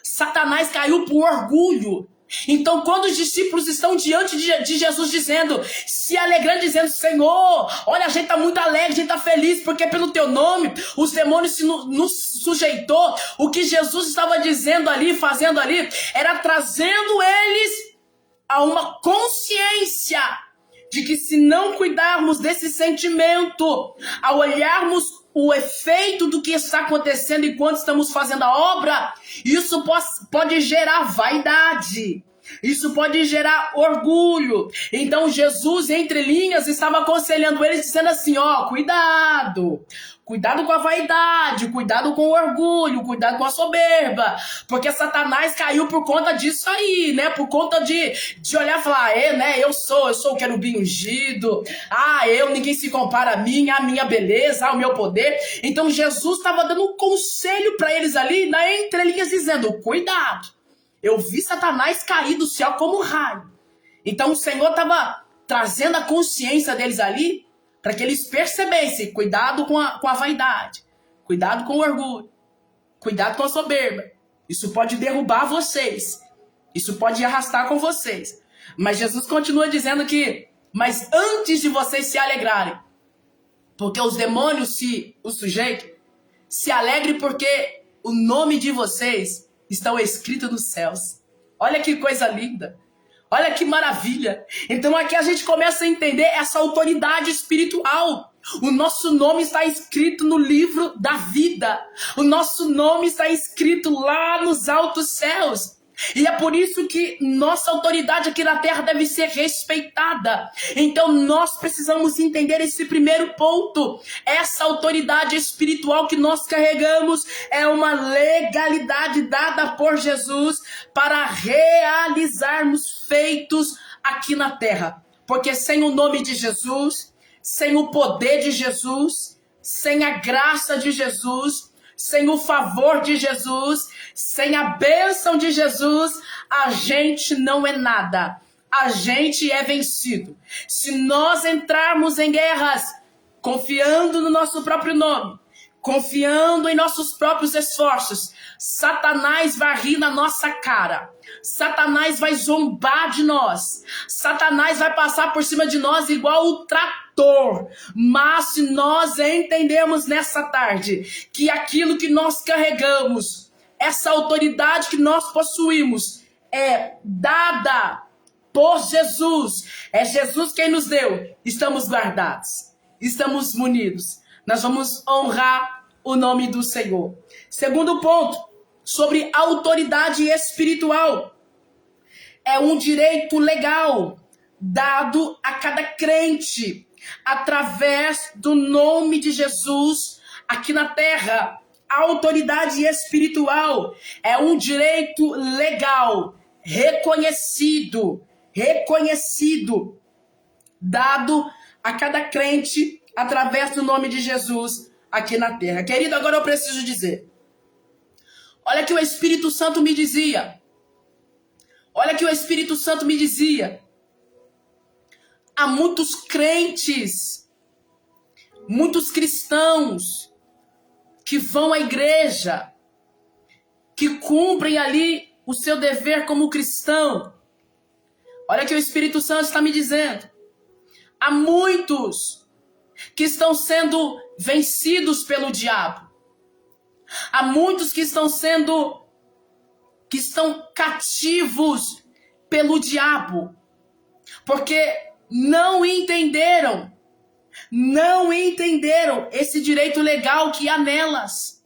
Satanás caiu por orgulho. Então, quando os discípulos estão diante de Jesus dizendo, se alegrando, dizendo: Senhor, olha, a gente está muito alegre, a gente está feliz, porque pelo teu nome os demônios nos sujeitou. O que Jesus estava dizendo ali, fazendo ali, era trazendo eles a uma consciência de que se não cuidarmos desse sentimento, ao olharmos o efeito do que está acontecendo enquanto estamos fazendo a obra, isso pode gerar vaidade, isso pode gerar orgulho. Então Jesus, entre linhas, estava aconselhando eles, dizendo assim: ó, cuidado. Cuidado com a vaidade, cuidado com o orgulho, cuidado com a soberba, porque Satanás caiu por conta disso aí, né? Por conta de olhar e falar: né? Eu sou o querubim ungido, ninguém se compara a mim, a minha beleza, o meu poder. Então Jesus estava dando um conselho para eles ali, na entrelinhas, dizendo: cuidado, eu vi Satanás cair do céu como um raio. Então o Senhor estava trazendo a consciência deles ali, para que eles percebessem: cuidado com a vaidade, cuidado com o orgulho, cuidado com a soberba. Isso pode derrubar vocês, isso pode arrastar com vocês. Mas Jesus continua dizendo que, mas antes de vocês se alegrarem, porque os demônios os sujeitam, se alegre porque o nome de vocês está escrito nos céus. Olha que coisa linda. Olha que maravilha. Então aqui a gente começa a entender essa autoridade espiritual. O nosso nome está escrito no livro da vida. O nosso nome está escrito lá nos altos céus. E é por isso que nossa autoridade aqui na terra deve ser respeitada. Então nós precisamos entender esse primeiro ponto. Essa autoridade espiritual que nós carregamos é uma legalidade dada por Jesus para realizarmos feitos aqui na terra. Porque sem o nome de Jesus, sem o poder de Jesus, sem a graça de Jesus, sem o favor de Jesus, sem a bênção de Jesus, a gente não é nada. A gente é vencido. Se nós entrarmos em guerras confiando no nosso próprio nome, confiando em nossos próprios esforços, Satanás vai rir na nossa cara. Satanás vai zombar de nós. Satanás vai passar por cima de nós igual o trator. Mas se nós entendemos nessa tarde que aquilo que nós carregamos, essa autoridade que nós possuímos, é dada por Jesus. É Jesus quem nos deu. Estamos guardados. Estamos munidos. Nós vamos honrar o nome do Senhor. Segundo ponto, sobre autoridade espiritual. É um direito legal dado a cada crente através do nome de Jesus aqui na terra. A autoridade espiritual é um direito legal, reconhecido, dado a cada crente através do nome de Jesus aqui na terra. Querido, agora eu preciso dizer. Olha que o Espírito Santo me dizia. Olha que o Espírito Santo me dizia. Há muitos crentes, muitos cristãos que vão à igreja, que cumprem ali o seu dever como cristão. Olha que o Espírito Santo está me dizendo. Há muitos que estão sendo vencidos pelo diabo. Há muitos que estão cativos pelo diabo. Porque não entenderam esse direito legal que há nelas.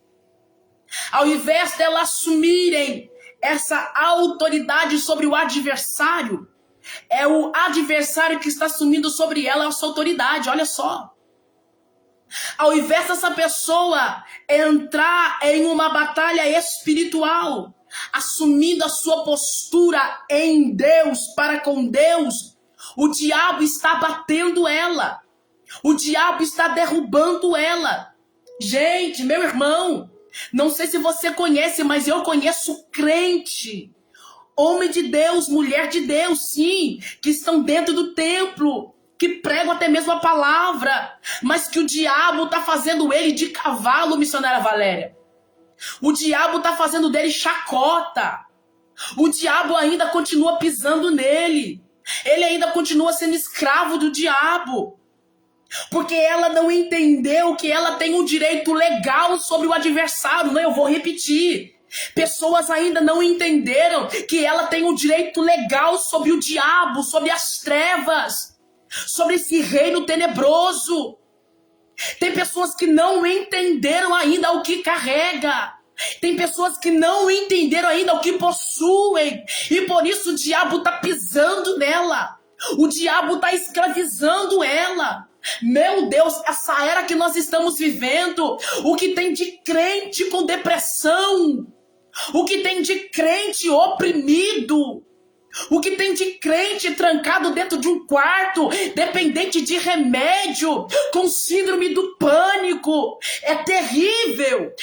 Ao invés delas assumirem essa autoridade sobre o adversário, é o adversário que está assumindo sobre ela essa autoridade, olha só. Ao invés dessa pessoa entrar em uma batalha espiritual, assumindo a sua postura em Deus, para com Deus, o diabo está batendo ela. O diabo está derrubando ela. Gente, meu irmão, não sei se você conhece, mas eu conheço crente, homem de Deus, mulher de Deus, sim, que estão dentro do templo, que pregam até mesmo a palavra, mas que o diabo está fazendo ele de cavalo, missionária Valéria. O diabo está fazendo dele chacota. O diabo ainda continua pisando nele. Ele ainda continua sendo escravo do diabo. Porque ela não entendeu que ela tem um direito legal sobre o adversário. Não, eu vou repetir. Pessoas ainda não entenderam que ela tem um direito legal sobre o diabo, sobre as trevas, sobre esse reino tenebroso. Tem pessoas que não entenderam ainda o que carrega. Tem pessoas que não entenderam ainda o que possuem. E por isso o diabo está pisando nela. O diabo está escravizando ela. Meu Deus, essa era que nós estamos vivendo. O que tem de crente com depressão. O que tem de crente oprimido. O que tem de crente trancado dentro de um quarto, dependente de remédio, com síndrome do pânico. É terrível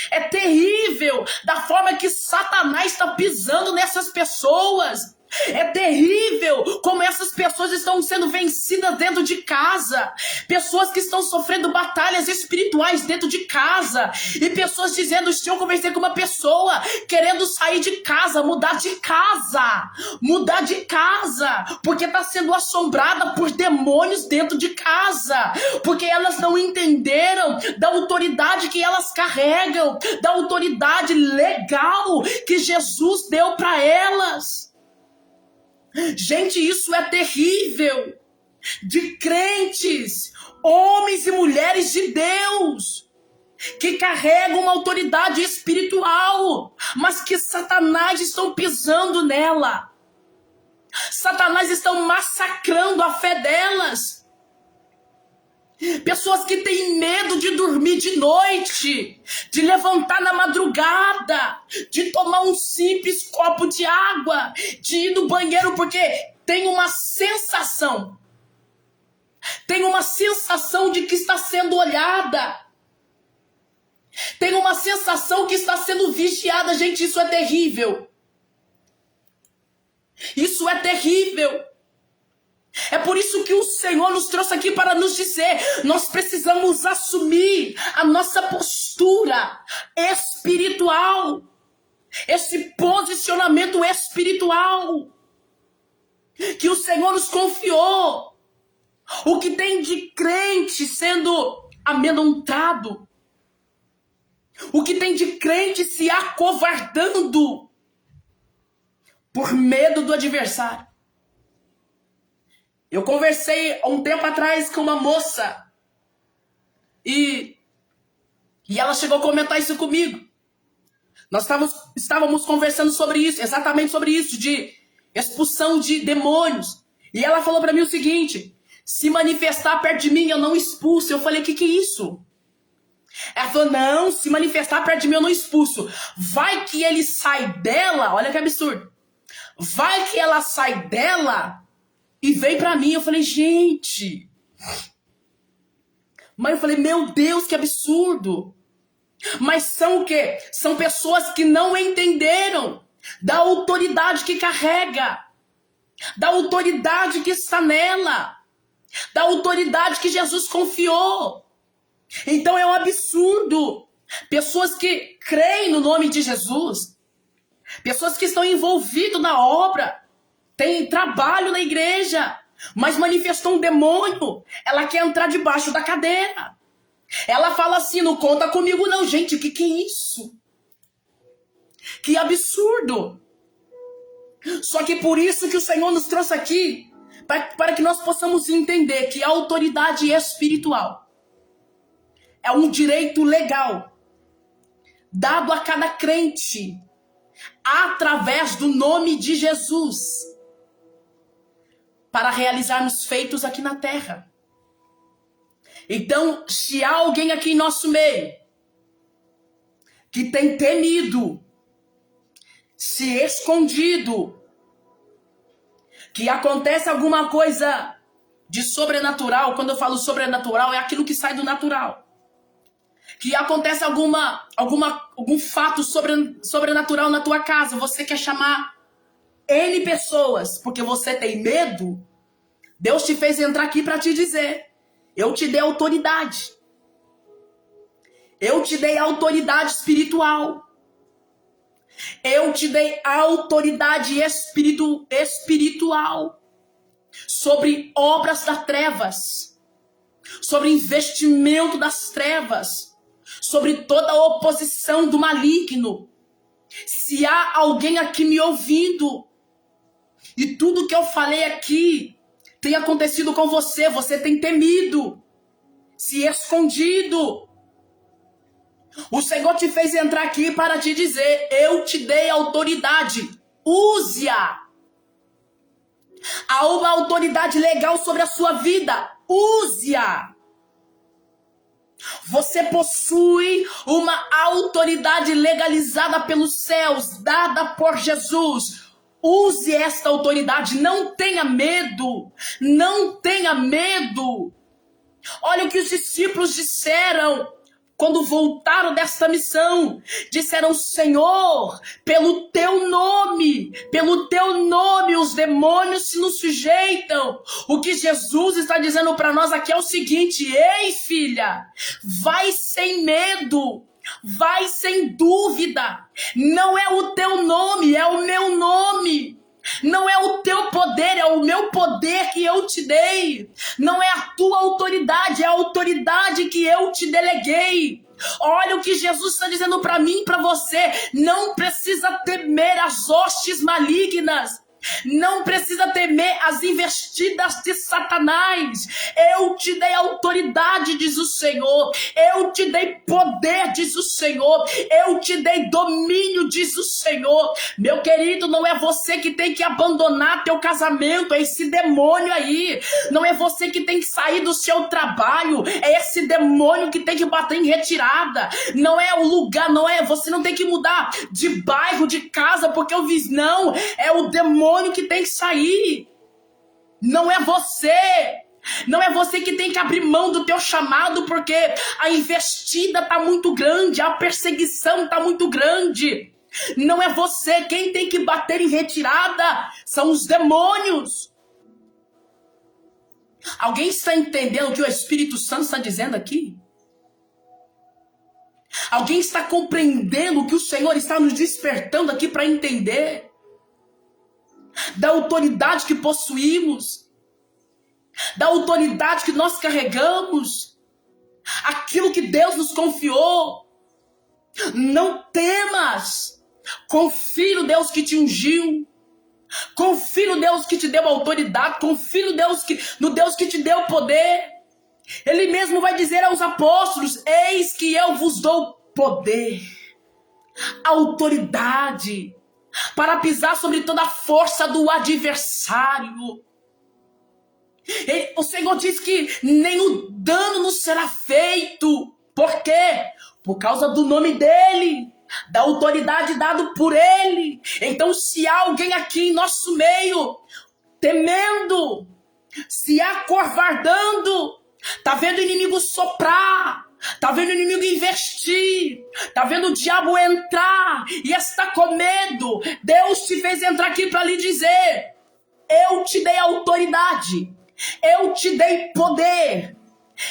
da forma que Satanás está pisando nessas pessoas. É terrível como essas pessoas estão sendo vencidas dentro de casa. Pessoas que estão sofrendo batalhas espirituais dentro de casa. E pessoas dizendo, eu conversei com uma pessoa querendo sair de casa, mudar de casa. Porque está sendo assombrada por demônios dentro de casa. Porque elas não entenderam da autoridade que elas carregam. Da autoridade legal que Jesus deu para elas. Gente, isso é terrível. de crentes, homens e mulheres de Deus, que carregam uma autoridade espiritual, mas que Satanás estão pisando nela. Satanás estão massacrando a fé delas. Pessoas que têm medo de dormir de noite, de levantar na madrugada, de tomar um simples copo de água, de ir no banheiro porque tem uma sensação de que está sendo olhada. Tem uma sensação que está sendo vigiada. Gente, isso é terrível. Isso é terrível. É por isso que o Senhor nos trouxe aqui para nos dizer: nós precisamos assumir a nossa postura espiritual, esse posicionamento espiritual que o Senhor nos confiou. O que tem de crente sendo amedrontado, o que tem de crente se acovardando por medo do adversário. Eu conversei há um tempo atrás com uma moça e ela chegou a comentar isso comigo. Nós estávamos conversando sobre isso, exatamente sobre isso, de expulsão de demônios. E ela falou para mim o seguinte: se manifestar perto de mim, eu não expulso. Eu falei: que é isso? Ela falou: não, se manifestar perto de mim, eu não expulso. Vai que ele sai dela, olha que absurdo. Vai que ela sai dela e vem pra mim. Eu falei: gente. Mas eu falei: meu Deus, que absurdo. Mas são o quê? São pessoas que não entenderam da autoridade que carrega, da autoridade que está nela, da autoridade que Jesus confiou. Então é um absurdo. Pessoas que creem no nome de Jesus, pessoas que estão envolvidas na obra, têm trabalho na igreja, mas manifestou um demônio, ela quer entrar debaixo da cadeira. Ela fala assim: não conta comigo não. Gente, o que é isso? Que absurdo. Só que por isso que o Senhor nos trouxe aqui, para que nós possamos entender que a autoridade espiritual é um direito legal dado a cada crente através do nome de Jesus para realizarmos feitos aqui na terra. Então, se há alguém aqui em nosso meio que tem temido, se escondido, que acontece alguma coisa de sobrenatural, quando eu falo sobrenatural, é aquilo que sai do natural. Que acontece algum fato sobrenatural na tua casa, você quer chamar N pessoas, porque você tem medo, Deus te fez entrar aqui para te dizer: eu te dei autoridade. Eu te dei autoridade espiritual. Eu te dei autoridade espiritual sobre obras das trevas, sobre investimento das trevas, sobre toda a oposição do maligno. Se há alguém aqui me ouvindo e tudo que eu falei aqui tem acontecido com você, você tem temido, se escondido, o Senhor te fez entrar aqui para te dizer: eu te dei autoridade, use-a. Há uma autoridade legal sobre a sua vida, use-a. Você possui uma autoridade legalizada pelos céus, dada por Jesus. Use esta autoridade, não tenha medo, não tenha medo. Olha o que os discípulos disseram quando voltaram desta missão. Disseram: Senhor, pelo teu nome os demônios se nos sujeitam. O que Jesus está dizendo para nós aqui é o seguinte: ei, filha, vai sem medo, vai sem dúvida. Não é o teu nome, é o meu nome. Não é o teu poder, é o meu poder que eu te dei. Não é a tua autoridade, é a autoridade que eu te deleguei. Olha o que Jesus está dizendo para mim e para você: não precisa temer as hostes malignas. Não precisa temer as investidas de Satanás. Eu te dei autoridade, diz o Senhor. Eu te dei poder, diz o Senhor. Eu te dei domínio, diz o Senhor. Meu querido, não é você que tem que abandonar teu casamento, é esse demônio aí. Não é você que tem que sair do seu trabalho, é esse demônio que tem que bater em retirada. Não é o lugar, não é, você não tem que mudar de bairro, de casa, porque eu vi, não, é o demônio que tem que sair. Não é você. Não é você que tem que abrir mão do teu chamado, porque a investida tá muito grande, a perseguição tá muito grande. Não é você. Quem tem que bater em retirada são os demônios. Alguém está entendendo o que o Espírito Santo está dizendo aqui? Alguém está compreendendo o que o Senhor está nos despertando aqui para entender? Da autoridade que possuímos, da autoridade que nós carregamos, aquilo que Deus nos confiou. Não temas, confie no Deus que te ungiu, confie no Deus que te deu autoridade, confie no Deus que te deu poder. Ele mesmo vai dizer aos apóstolos: eis que eu vos dou poder, autoridade, para pisar sobre toda a força do adversário. O Senhor diz que nenhum dano nos será feito. Por quê? Por causa do nome dele, da autoridade dada por ele. Então, se há alguém aqui em nosso meio temendo, se acovardando, tá vendo o inimigo soprar, tá vendo o inimigo investir, tá vendo o diabo entrar e está com medo, Deus te fez entrar aqui para lhe dizer: eu te dei autoridade, eu te dei poder,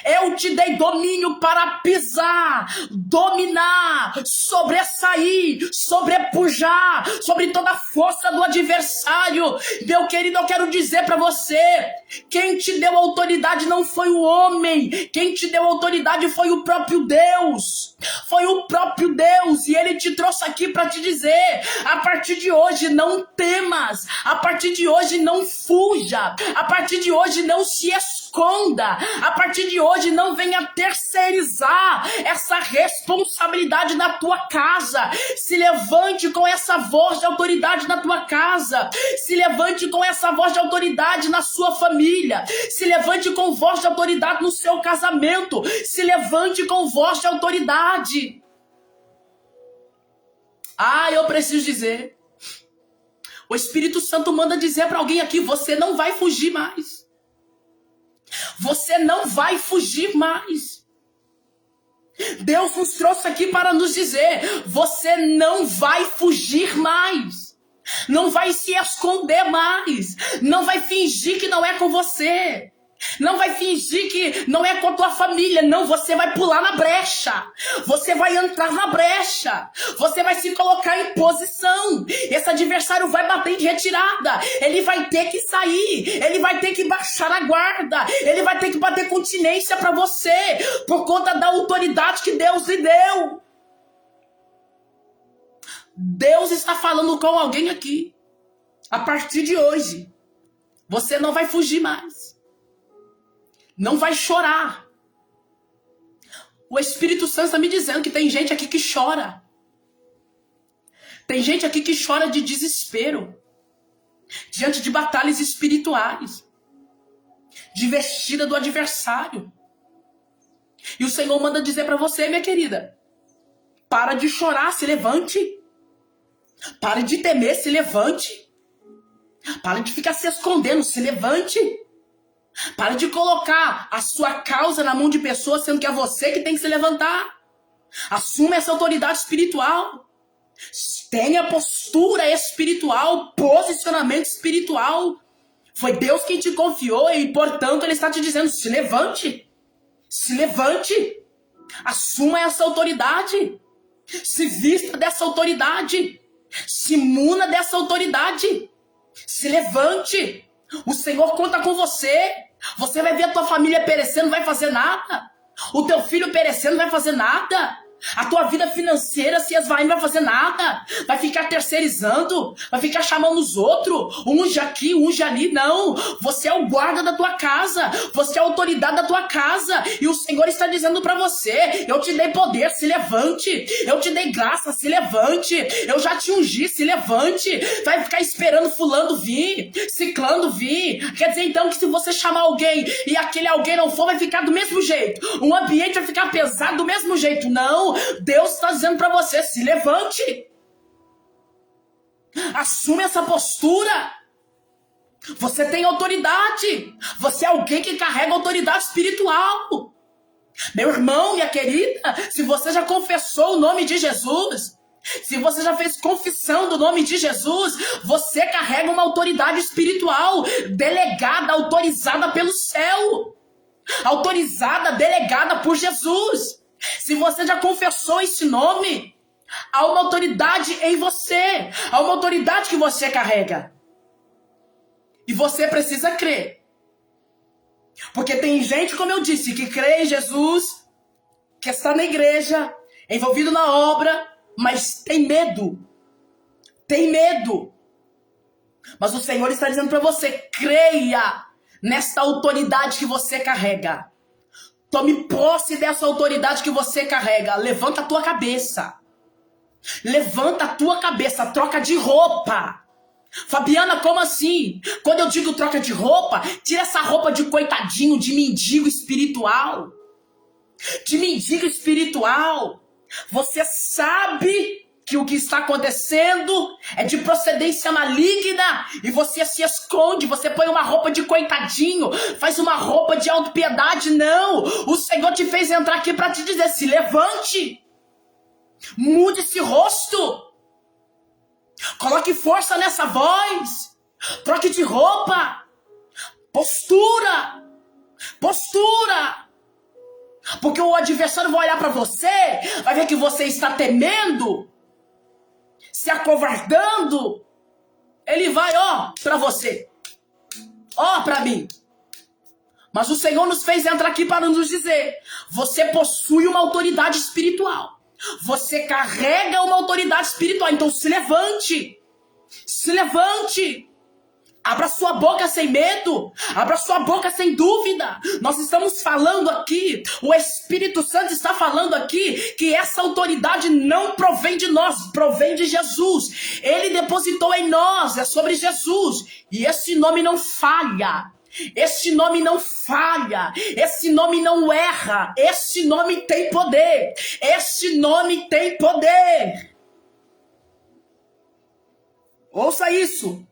eu te dei domínio para pisar, dominar, sobressair, sobrepujar sobre toda a força do adversário. Meu querido, eu quero dizer para você: quem te deu autoridade não foi o homem, quem te deu autoridade foi o próprio Deus. Foi o próprio Deus, e ele te trouxe aqui para te dizer: a partir de hoje não temas, a partir de hoje não fuja, a partir de hoje não se esconda, a partir de hoje não venha terceirizar essa responsabilidade na tua casa. Se levante com essa voz de autoridade na tua casa, se levante com essa voz de autoridade na sua família, se levante com voz de autoridade no seu casamento, se levante com voz de autoridade. Eu preciso dizer, o Espírito Santo manda dizer para alguém aqui: você não vai fugir mais. Você não vai fugir mais. Deus nos trouxe aqui para nos dizer: você não vai fugir mais. Não vai se esconder mais. Não vai fingir que não é com você. Não vai fingir que não é com a tua família. Não, você vai pular na brecha. Você vai entrar na brecha. Você vai se colocar em posição. Esse adversário vai bater em retirada. Ele vai ter que sair. Ele vai ter que baixar a guarda. Ele vai ter que bater continência para você, por conta da autoridade que Deus lhe deu. Deus está falando com alguém aqui. A partir de hoje, você não vai fugir mais. Não vai chorar. O Espírito Santo está me dizendo que tem gente aqui que chora. Tem gente aqui que chora de desespero, diante de batalhas espirituais, de investida do adversário. E o Senhor manda dizer para você, minha querida: para de chorar, se levante. Pare de temer, se levante. Pare de ficar se escondendo, se levante. Pare de colocar a sua causa na mão de pessoas, sendo que é você que tem que se levantar. Assuma essa autoridade espiritual. Tenha postura espiritual, posicionamento espiritual. Foi Deus quem te confiou e, portanto, Ele está te dizendo: se levante. Se levante. Assuma essa autoridade. Se vista dessa autoridade. Se imuna dessa autoridade. Se levante. O Senhor conta com você. Você vai ver a tua família perecendo, não vai fazer nada. O teu filho perecendo, não vai fazer nada. A tua vida financeira se esvai, não vai fazer nada. Vai ficar terceirizando, vai ficar chamando os outros, unge aqui, unge ali. Não, você é o guarda da tua casa, você é a autoridade da tua casa. E o Senhor está dizendo para você: eu te dei poder, se levante. Eu te dei graça, se levante. Eu já te ungi, se levante. Vai ficar esperando fulano vir, ciclano vir. Quer dizer então que se você chamar alguém e aquele alguém não for, vai ficar do mesmo jeito. O ambiente vai ficar pesado do mesmo jeito. Não, Deus está dizendo para você: se levante. Assume essa postura. Você tem autoridade. Você é alguém que carrega autoridade espiritual. Meu irmão, minha querida, se você já confessou o nome de Jesus, se você já fez confissão do nome de Jesus, você carrega uma autoridade espiritual, delegada, autorizada pelo céu. Autorizada, delegada por Jesus. Se você já confessou esse nome, há uma autoridade em você, há uma autoridade que você carrega. E você precisa crer. Porque tem gente, como eu disse, que crê em Jesus, que está na igreja, envolvido na obra, mas tem medo. Tem medo. Mas o Senhor está dizendo para você: creia nesta autoridade que você carrega. Tome posse dessa autoridade que você carrega. Levanta a tua cabeça. Levanta a tua cabeça. Troca de roupa. Fabiana, como assim? Quando eu digo troca de roupa, tira essa roupa de coitadinho, de mendigo espiritual. De mendigo espiritual. Você sabe que o que está acontecendo é de procedência maligna e você se esconde, você põe uma roupa de coitadinho, faz uma roupa de autopiedade. Não, o Senhor te fez entrar aqui para te dizer: se levante, mude esse rosto, coloque força nessa voz, troque de roupa, postura, porque o adversário vai olhar para você, vai ver que você está temendo, se acovardando, ele vai, para você, para mim. Mas o Senhor nos fez entrar aqui para nos dizer: você possui uma autoridade espiritual, você carrega uma autoridade espiritual, então se levante, abra sua boca sem medo, abra sua boca sem dúvida. Nós estamos falando aqui, o Espírito Santo está falando aqui, que essa autoridade não provém de nós, provém de Jesus. Ele depositou em nós, é sobre Jesus. E esse nome não falha, esse nome não falha, esse nome não erra, esse nome tem poder, esse nome tem poder. Ouça isso.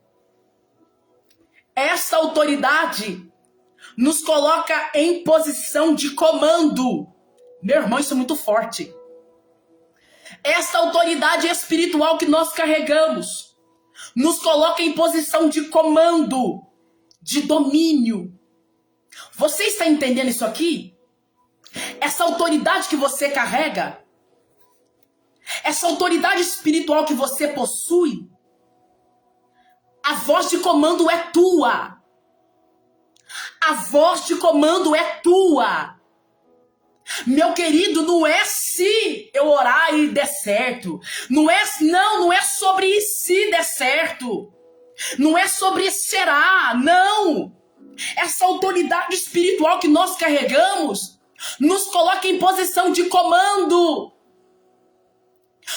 Essa autoridade nos coloca em posição de comando. Meu irmão, isso é muito forte. Essa autoridade espiritual que nós carregamos nos coloca em posição de comando, de domínio. Você está entendendo isso aqui? Essa autoridade que você carrega, essa autoridade espiritual que você possui, a voz de comando é tua. A voz de comando é tua. Meu querido, não é se eu orar e der certo. Não é sobre se der certo. Não é sobre será, não. Essa autoridade espiritual que nós carregamos nos coloca em posição de comando.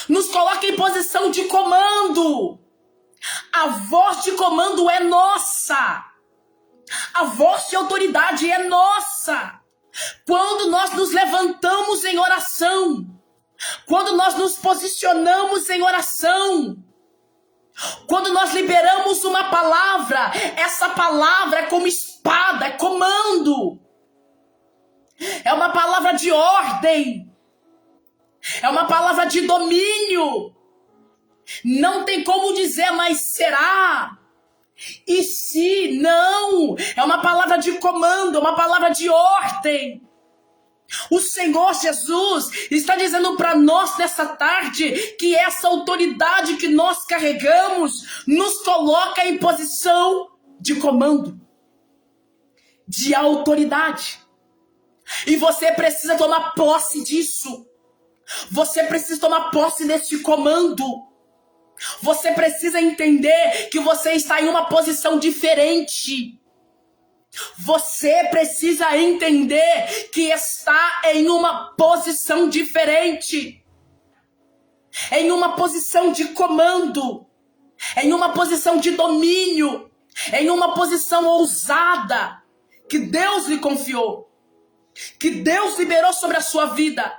Nos coloca em posição de comando. A voz de comando é nossa. A voz de autoridade é nossa. Quando nós nos levantamos em oração, quando nós nos posicionamos em oração, quando nós liberamos uma palavra, essa palavra é como espada, é comando. É uma palavra de ordem. É uma palavra de domínio. Não tem como dizer, mas será? E se? Não. É uma palavra de comando, uma palavra de ordem. O Senhor Jesus está dizendo para nós nessa tarde que essa autoridade que nós carregamos nos coloca em posição de comando, de autoridade. E você precisa tomar posse disso. Você precisa tomar posse desse comando. Você precisa entender que você está em uma posição diferente. Você precisa entender que está em uma posição diferente. Em uma posição de comando. Em uma posição de domínio. Em uma posição ousada. Que Deus lhe confiou. Que Deus liberou sobre a sua vida.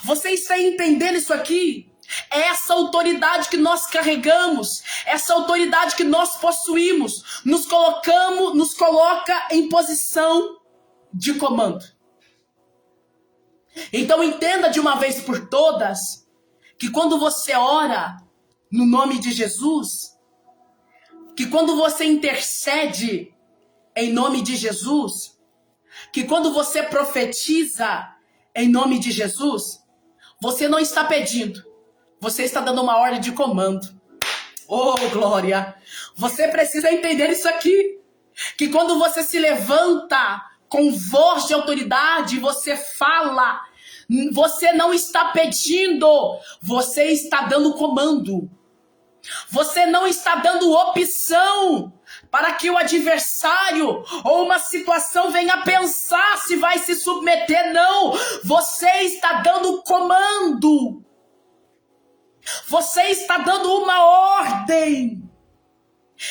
Você está entendendo isso aqui? É essa autoridade que nós carregamos, essa autoridade que nós possuímos, nos coloca em posição de comando. Então entenda de uma vez por todas, que quando você ora no nome de Jesus, que quando você intercede em nome de Jesus, que quando você profetiza em nome de Jesus, você não está pedindo. Você está dando uma ordem de comando. Oh, glória! Você precisa entender isso aqui. Que quando você se levanta com voz de autoridade, você fala, você não está pedindo, você está dando comando. Você não está dando opção para que o adversário ou uma situação venha pensar se vai se submeter. Não, você está dando comando. Você está dando uma ordem.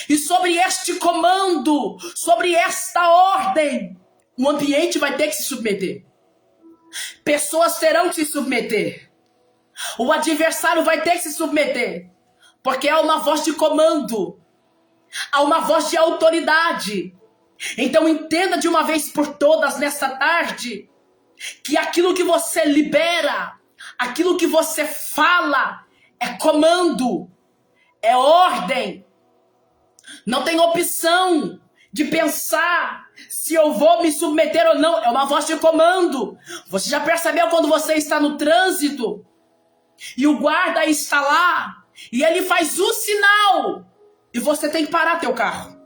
E sobre este comando, sobre esta ordem, o ambiente vai ter que se submeter. Pessoas terão que se submeter. O adversário vai ter que se submeter. Porque há uma voz de comando. Há uma voz de autoridade. Então entenda de uma vez por todas nessa tarde que aquilo que você libera, aquilo que você fala, é comando, é ordem. Não tem opção de pensar se eu vou me submeter ou não. É uma voz de comando. Você já percebeu quando você está no trânsito e o guarda está lá e ele faz o sinal e você tem que parar teu carro.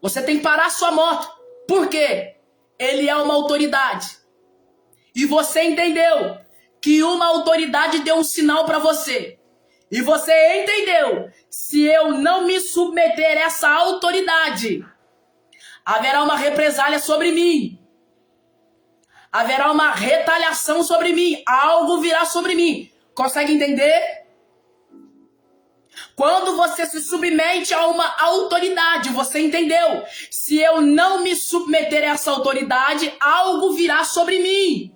Você tem que parar sua moto. Por quê? Ele é uma autoridade. E você entendeu que uma autoridade deu um sinal para você. E você entendeu, se eu não me submeter a essa autoridade, haverá uma represália sobre mim. Haverá uma retaliação sobre mim. Algo virá sobre mim. Consegue entender? Quando você se submete a uma autoridade, você entendeu? Se eu não me submeter a essa autoridade, algo virá sobre mim.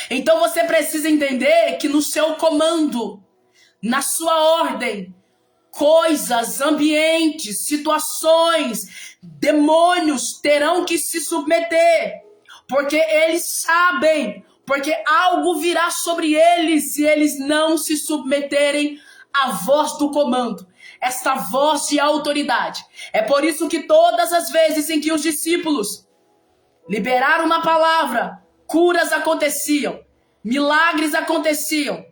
Então você precisa entender que no seu comando, na sua ordem, coisas, ambientes, situações, demônios terão que se submeter. Porque eles sabem, porque algo virá sobre eles se eles não se submeterem à voz do comando. Esta voz de autoridade. É por isso que todas as vezes em que os discípulos liberaram uma palavra, curas aconteciam, milagres aconteciam,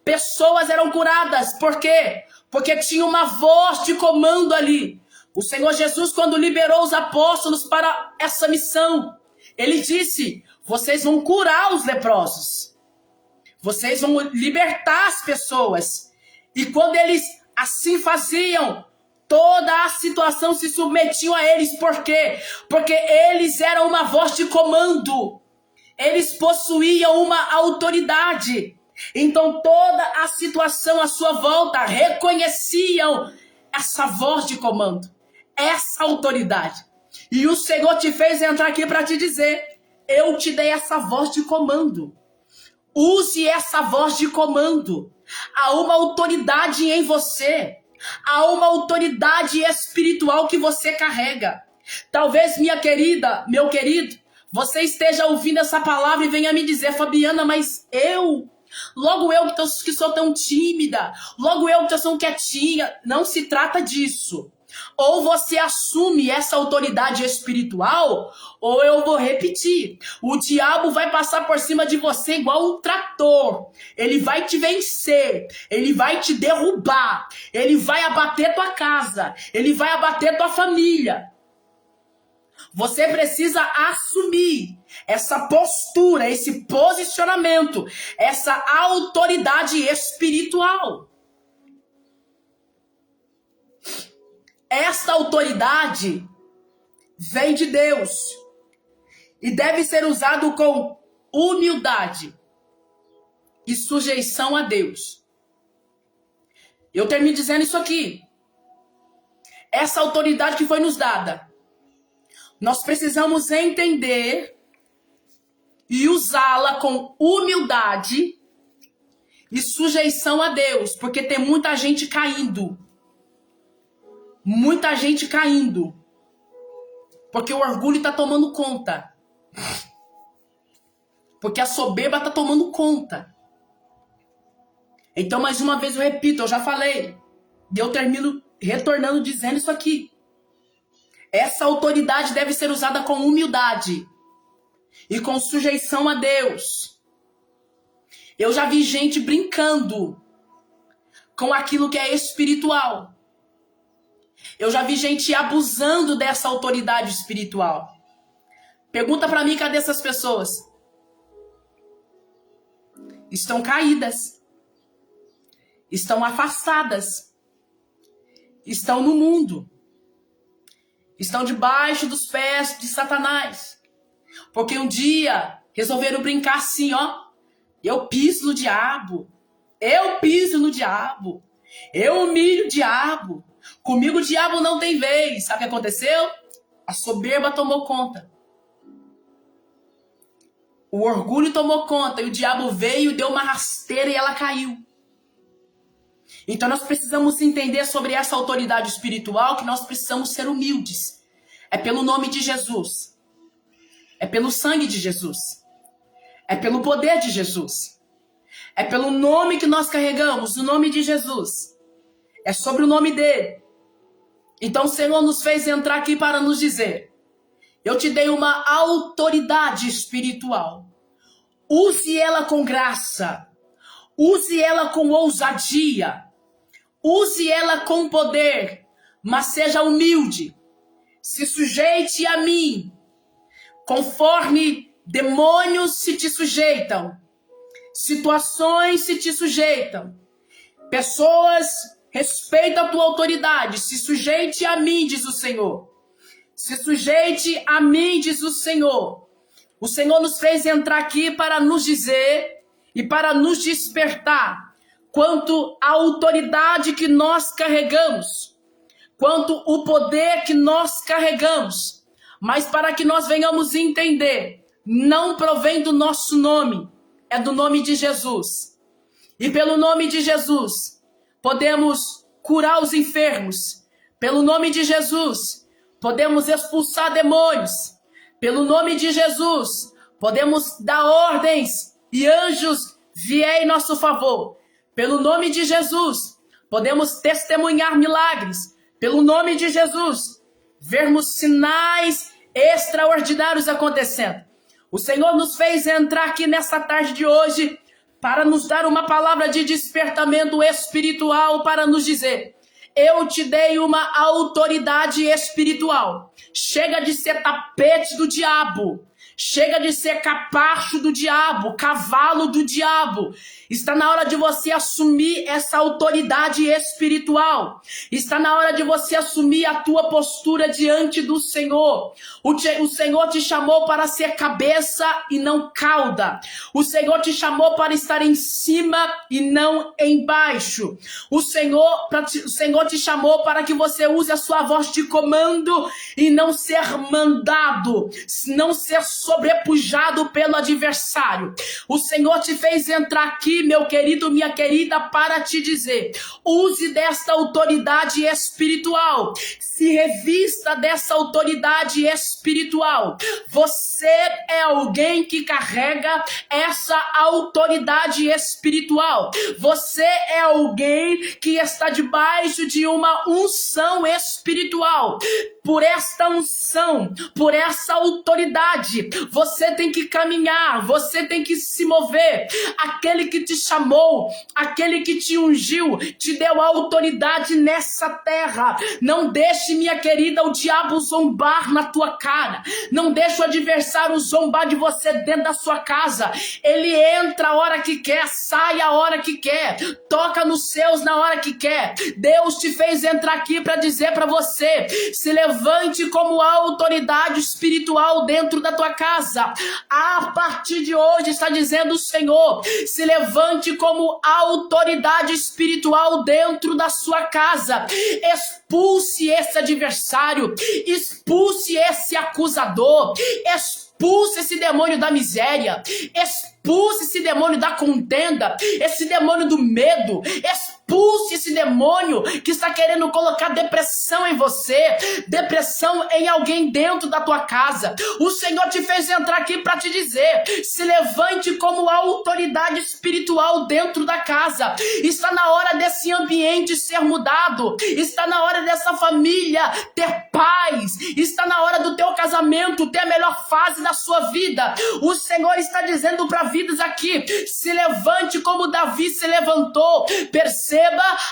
pessoas eram curadas. Por quê? Porque tinha uma voz de comando ali. O Senhor Jesus, quando liberou os apóstolos para essa missão, ele disse: vocês vão curar os leprosos, vocês vão libertar as pessoas. E quando eles assim faziam, toda a situação se submetia a eles. Por quê? Porque eles eram uma voz de comando. Eles possuíam uma autoridade. Então toda a situação à sua volta reconheciam essa voz de comando, essa autoridade. E o Senhor te fez entrar aqui para te dizer: eu te dei essa voz de comando. Use essa voz de comando. Há uma autoridade em você. Há uma autoridade espiritual que você carrega. Talvez, minha querida, meu querido, você esteja ouvindo essa palavra e venha me dizer: Fabiana, mas logo eu que sou tão tímida, logo eu que sou quietinha. Não se trata disso. Ou você assume essa autoridade espiritual, ou eu vou repetir: o diabo vai passar por cima de você igual um trator. Ele vai te vencer, ele vai te derrubar, ele vai abater tua casa, ele vai abater tua família. Você precisa assumir essa postura, esse posicionamento, essa autoridade espiritual. Esta autoridade vem de Deus e deve ser usado com humildade e sujeição a Deus. Eu termino dizendo isso aqui. Essa autoridade que foi nos dada, nós precisamos entender e usá-la com humildade e sujeição a Deus, porque tem muita gente caindo. Muita gente caindo. Porque o orgulho está tomando conta. Porque a soberba está tomando conta. Então, mais uma vez eu repito, eu já falei. E eu termino retornando dizendo isso aqui. Essa autoridade deve ser usada com humildade e com sujeição a Deus. Eu já vi gente brincando com aquilo que é espiritual. Eu já vi gente abusando dessa autoridade espiritual. Pergunta pra mim, cadê essas pessoas? Estão caídas. Estão afastadas. Estão no mundo. Estão debaixo dos pés de Satanás. Porque um dia resolveram brincar assim, ó. Eu piso no diabo. Eu piso no diabo. Eu humilho o diabo. Comigo o diabo não tem vez. Sabe o que aconteceu? A soberba tomou conta. O orgulho tomou conta. E o diabo veio, deu uma rasteira e ela caiu. Então nós precisamos entender sobre essa autoridade espiritual, que nós precisamos ser humildes. É pelo nome de Jesus. É pelo sangue de Jesus. É pelo poder de Jesus. É pelo nome que nós carregamos, o nome de Jesus. É sobre o nome dele. Então o Senhor nos fez entrar aqui para nos dizer: eu te dei uma autoridade espiritual. Use ela com graça. Use ela com ousadia. Use ela com poder. Mas seja humilde. Se sujeite a mim, conforme demônios se te sujeitam. Situações se te sujeitam. Pessoas respeitam a tua autoridade. Se sujeite a mim, diz o Senhor. Se sujeite a mim, diz o Senhor. O Senhor nos fez entrar aqui para nos dizer e para nos despertar quanto à autoridade que nós carregamos, quanto o poder que nós carregamos. Mas para que nós venhamos entender, não provém do nosso nome, é do nome de Jesus. E pelo nome de Jesus, podemos curar os enfermos. Pelo nome de Jesus, podemos expulsar demônios. Pelo nome de Jesus, podemos dar ordens e anjos vier em nosso favor. Pelo nome de Jesus, podemos testemunhar milagres. Pelo nome de Jesus, vermos sinais extraordinários acontecendo. O Senhor nos fez entrar aqui nessa tarde de hoje para nos dar uma palavra de despertamento espiritual, para nos dizer: eu te dei uma autoridade espiritual. Chega de ser tapete do diabo. Chega de ser capacho do diabo, cavalo do diabo. Está na hora de você assumir essa autoridade espiritual. Está na hora de você assumir a tua postura diante do Senhor. O Senhor te chamou para ser cabeça e não cauda. O Senhor te chamou para estar em cima e não embaixo. O Senhor te chamou para que você use a sua voz de comando e não ser mandado, não ser sobrepujado pelo adversário. O Senhor te fez entrar aqui, meu querido, minha querida, para te dizer: use desta autoridade espiritual. Se revista dessa autoridade espiritual. Você é alguém que carrega essa autoridade espiritual. Você é alguém que está debaixo de uma unção espiritual. Por esta unção, por essa autoridade, você tem que caminhar, você tem que se mover. Aquele que te chamou, aquele que te ungiu, te deu autoridade nessa terra. Não deixe, minha querida, o diabo zombar na tua cara. Não deixe o adversário zombar de você dentro da sua casa. Ele entra a hora que quer, sai a hora que quer, toca nos seus na hora que quer. Deus te fez entrar aqui para dizer para você: se levante como autoridade espiritual dentro da tua casa. A partir de hoje, está dizendo o Senhor, se levante como autoridade espiritual dentro da sua casa. Expulse esse adversário, expulse esse acusador, expulse esse demônio da miséria, expulse esse demônio da contenda, esse demônio do medo, expulse esse demônio que está querendo colocar depressão em você, depressão em alguém dentro da tua casa. O Senhor te fez entrar aqui para te dizer: se levante como autoridade espiritual dentro da casa. Está na hora desse ambiente ser mudado, está na hora dessa família ter paz, está na hora do teu casamento ter a melhor fase da sua vida. O Senhor está dizendo para vidas aqui: se levante como Davi se levantou. Perceba,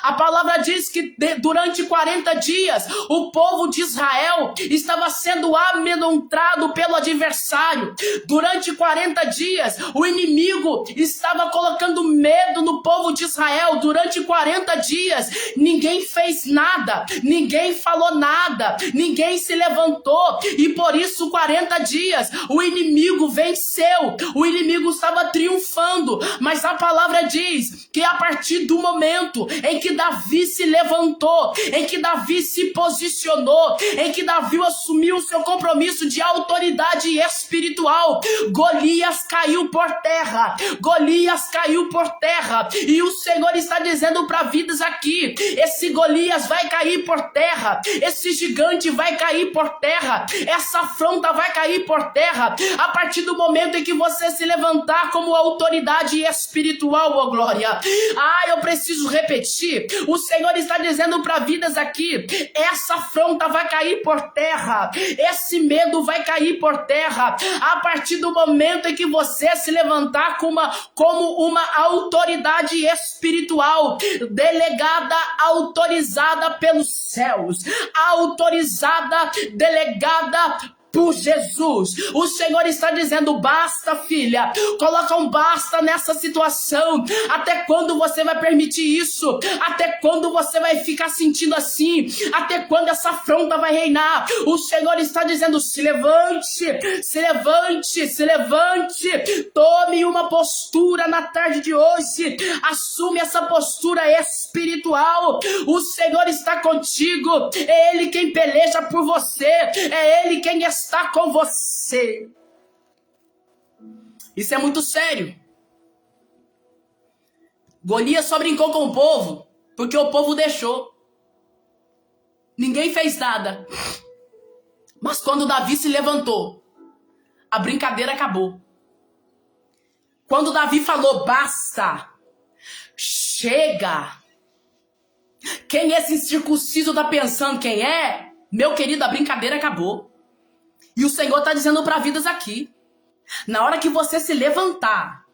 a palavra diz que durante 40 dias o povo de Israel estava sendo amedrontado pelo adversário. Durante 40 dias o inimigo estava colocando medo no povo de Israel. Durante 40 dias ninguém fez nada, ninguém falou nada, ninguém se levantou, e por isso 40 dias o inimigo venceu, o inimigo estava triunfando. Mas a palavra diz que a partir do momento em que Davi se levantou, em que Davi se posicionou, em que Davi assumiu o seu compromisso de autoridade espiritual, Golias caiu por terra, Golias caiu por terra. E o Senhor está dizendo para vidas aqui: esse Golias vai cair por terra, esse gigante vai cair por terra, essa afronta vai cair por terra, a partir do momento em que você se levantar como autoridade espiritual, oh glória. Eu preciso repetir, o Senhor está dizendo para vidas aqui: essa afronta vai cair por terra, esse medo vai cair por terra, a partir do momento em que você se levantar como uma autoridade espiritual, delegada, autorizada pelos céus, autorizada, delegada por Jesus. O Senhor está dizendo: basta, filha, coloca um basta nessa situação. Até quando você vai permitir isso? Até quando você vai ficar sentindo assim? Até quando essa afronta vai reinar? O Senhor está dizendo: se levante, se levante, se levante, tome uma postura na tarde de hoje, assume essa postura espiritual. O Senhor está contigo, é Ele quem peleja por você, é Ele quem está com você. Isso é muito sério. Golias só brincou com o povo porque o povo deixou. Ninguém fez nada. Mas quando Davi se levantou, a brincadeira acabou. Quando Davi falou: basta, chega. Quem esse incircunciso tá pensando quem é? Meu querido, a brincadeira acabou. E o Senhor está dizendo para vidas aqui: na hora que você se levantar,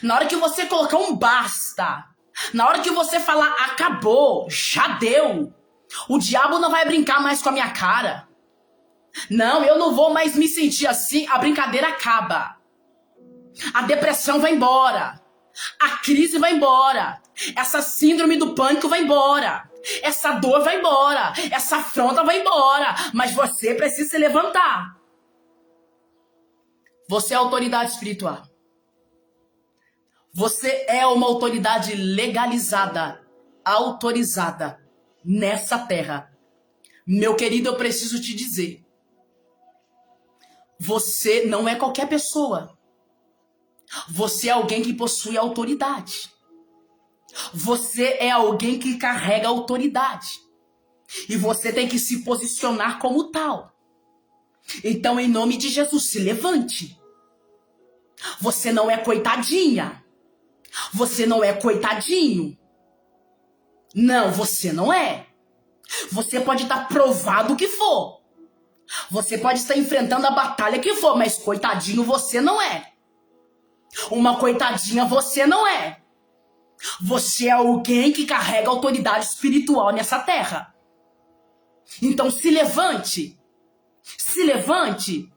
na hora que você colocar um basta, na hora que você falar acabou, já deu, o diabo não vai brincar mais com a minha cara. Não, eu não vou mais me sentir assim. A brincadeira acaba. A depressão vai embora. A crise vai embora. Essa síndrome do pânico vai embora. Essa dor vai embora, essa afronta vai embora, mas você precisa se levantar. Você é autoridade espiritual. Você é uma autoridade legalizada, autorizada nessa terra. Meu querido, eu preciso te dizer: você não é qualquer pessoa. Você é alguém que possui autoridade. Você é alguém que carrega autoridade. E você tem que se posicionar como tal. Então, em nome de Jesus, se levante. Você não é coitadinha. Você não é coitadinho. Não, você não é. Você pode estar provado o que for. Você pode estar enfrentando a batalha que for, mas coitadinho você não é. Uma coitadinha você não é. Você é alguém que carrega autoridade espiritual nessa terra. Então se levante. Se levante.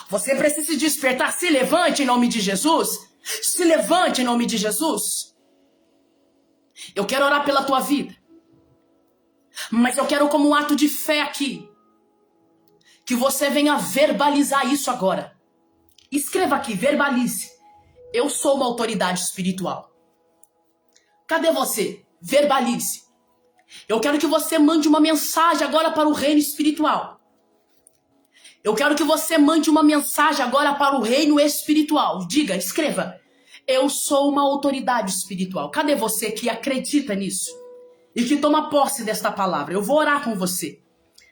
Você precisa se despertar. Se levante em nome de Jesus. Se levante em nome de Jesus. Eu quero orar pela tua vida. Mas eu quero como um ato de fé aqui. Que você venha verbalizar isso agora. Escreva aqui, verbalize. Eu sou uma autoridade espiritual. Cadê você? Verbalize. Eu quero que você mande uma mensagem agora para o reino espiritual. Eu quero que você mande uma mensagem agora para o reino espiritual. Diga, escreva. Eu sou uma autoridade espiritual. Cadê você que acredita nisso? E que toma posse desta palavra? Eu vou orar com você.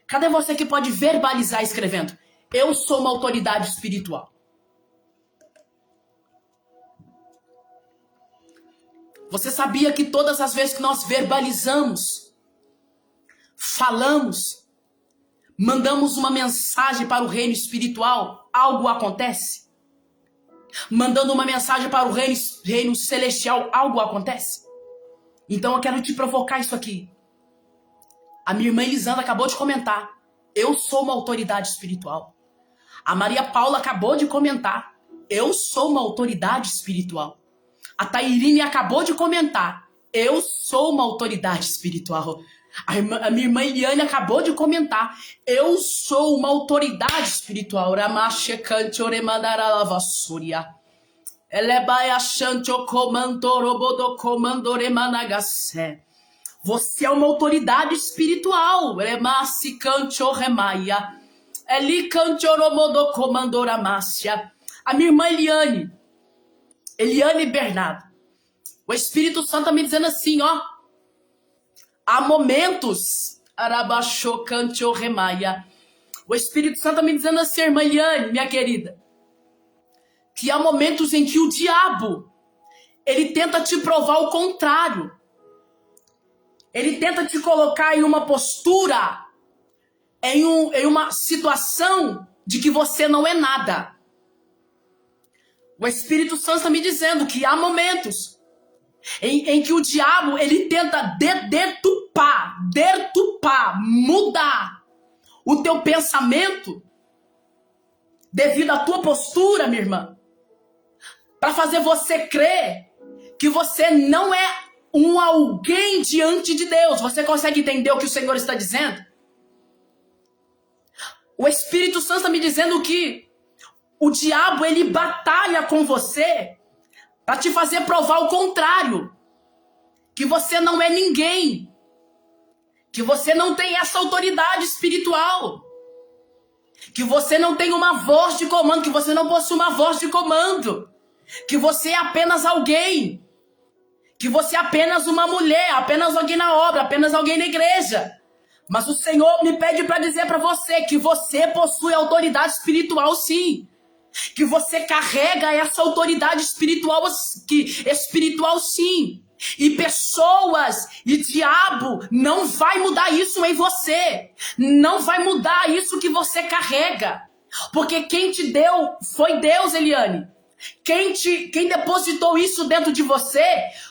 Cadê você que pode verbalizar escrevendo? Eu sou uma autoridade espiritual. Você sabia que todas as vezes que nós verbalizamos, falamos, mandamos uma mensagem para o reino espiritual, algo acontece? Mandando uma mensagem para o reino celestial, algo acontece? Então eu quero te provocar isso aqui. A minha irmã Elisandra acabou de comentar. Eu sou uma autoridade espiritual. A Maria Paula acabou de comentar. Eu sou uma autoridade espiritual. A Tairine acabou de comentar. Eu sou uma autoridade espiritual. A minha irmã Eliane acabou de comentar. Eu sou uma autoridade espiritual. Ramachekante oremandaralavassúria. Elebaiachante ocomandorobodo comandoremanagasé. Você é uma autoridade espiritual. Remacicante oremaia. Elicante oromodo comandoramácia. A minha irmã Eliane Bernardo. O Espírito Santo está me dizendo assim, ó. Há momentos, arabachocante ou remaia. O Espírito Santo está me dizendo assim, irmã Eliane, minha querida, que há momentos em que o diabo, ele tenta te provar o contrário. Ele tenta te colocar em uma postura, em uma situação de que você não é nada. O Espírito Santo está me dizendo que há momentos em que o diabo, ele tenta deturpar, mudar o teu pensamento devido à tua postura, minha irmã, para fazer você crer que você não é um alguém diante de Deus. Você consegue entender o que o Senhor está dizendo? O Espírito Santo está me dizendo que o diabo, ele batalha com você para te fazer provar o contrário. Que você não é ninguém. Que você não tem essa autoridade espiritual. Que você não tem uma voz de comando. Que você não possui uma voz de comando. Que você é apenas alguém. Que você é apenas uma mulher. Apenas alguém na obra. Apenas alguém na igreja. Mas o Senhor me pede para dizer para você que você possui autoridade espiritual, sim. Que você carrega essa autoridade espiritual sim. E pessoas e diabo não vai mudar isso em você. Não vai mudar isso que você carrega. Porque quem te deu foi Deus, Eliane. Quem depositou isso dentro de você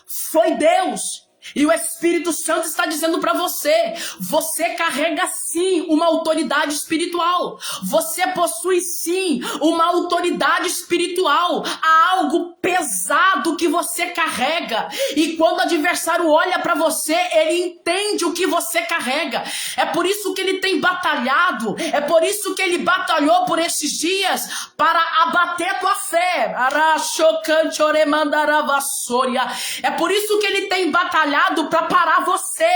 foi Deus. E o Espírito Santo está dizendo para você, você carrega sim uma autoridade espiritual. Você possui sim uma autoridade espiritual. Há algo pesado que você carrega. E quando o adversário olha para você, ele entende o que você carrega. É por isso que ele tem batalhado. É por isso que ele batalhou por esses dias para abater a tua fé. É por isso que ele tem batalhado para parar você,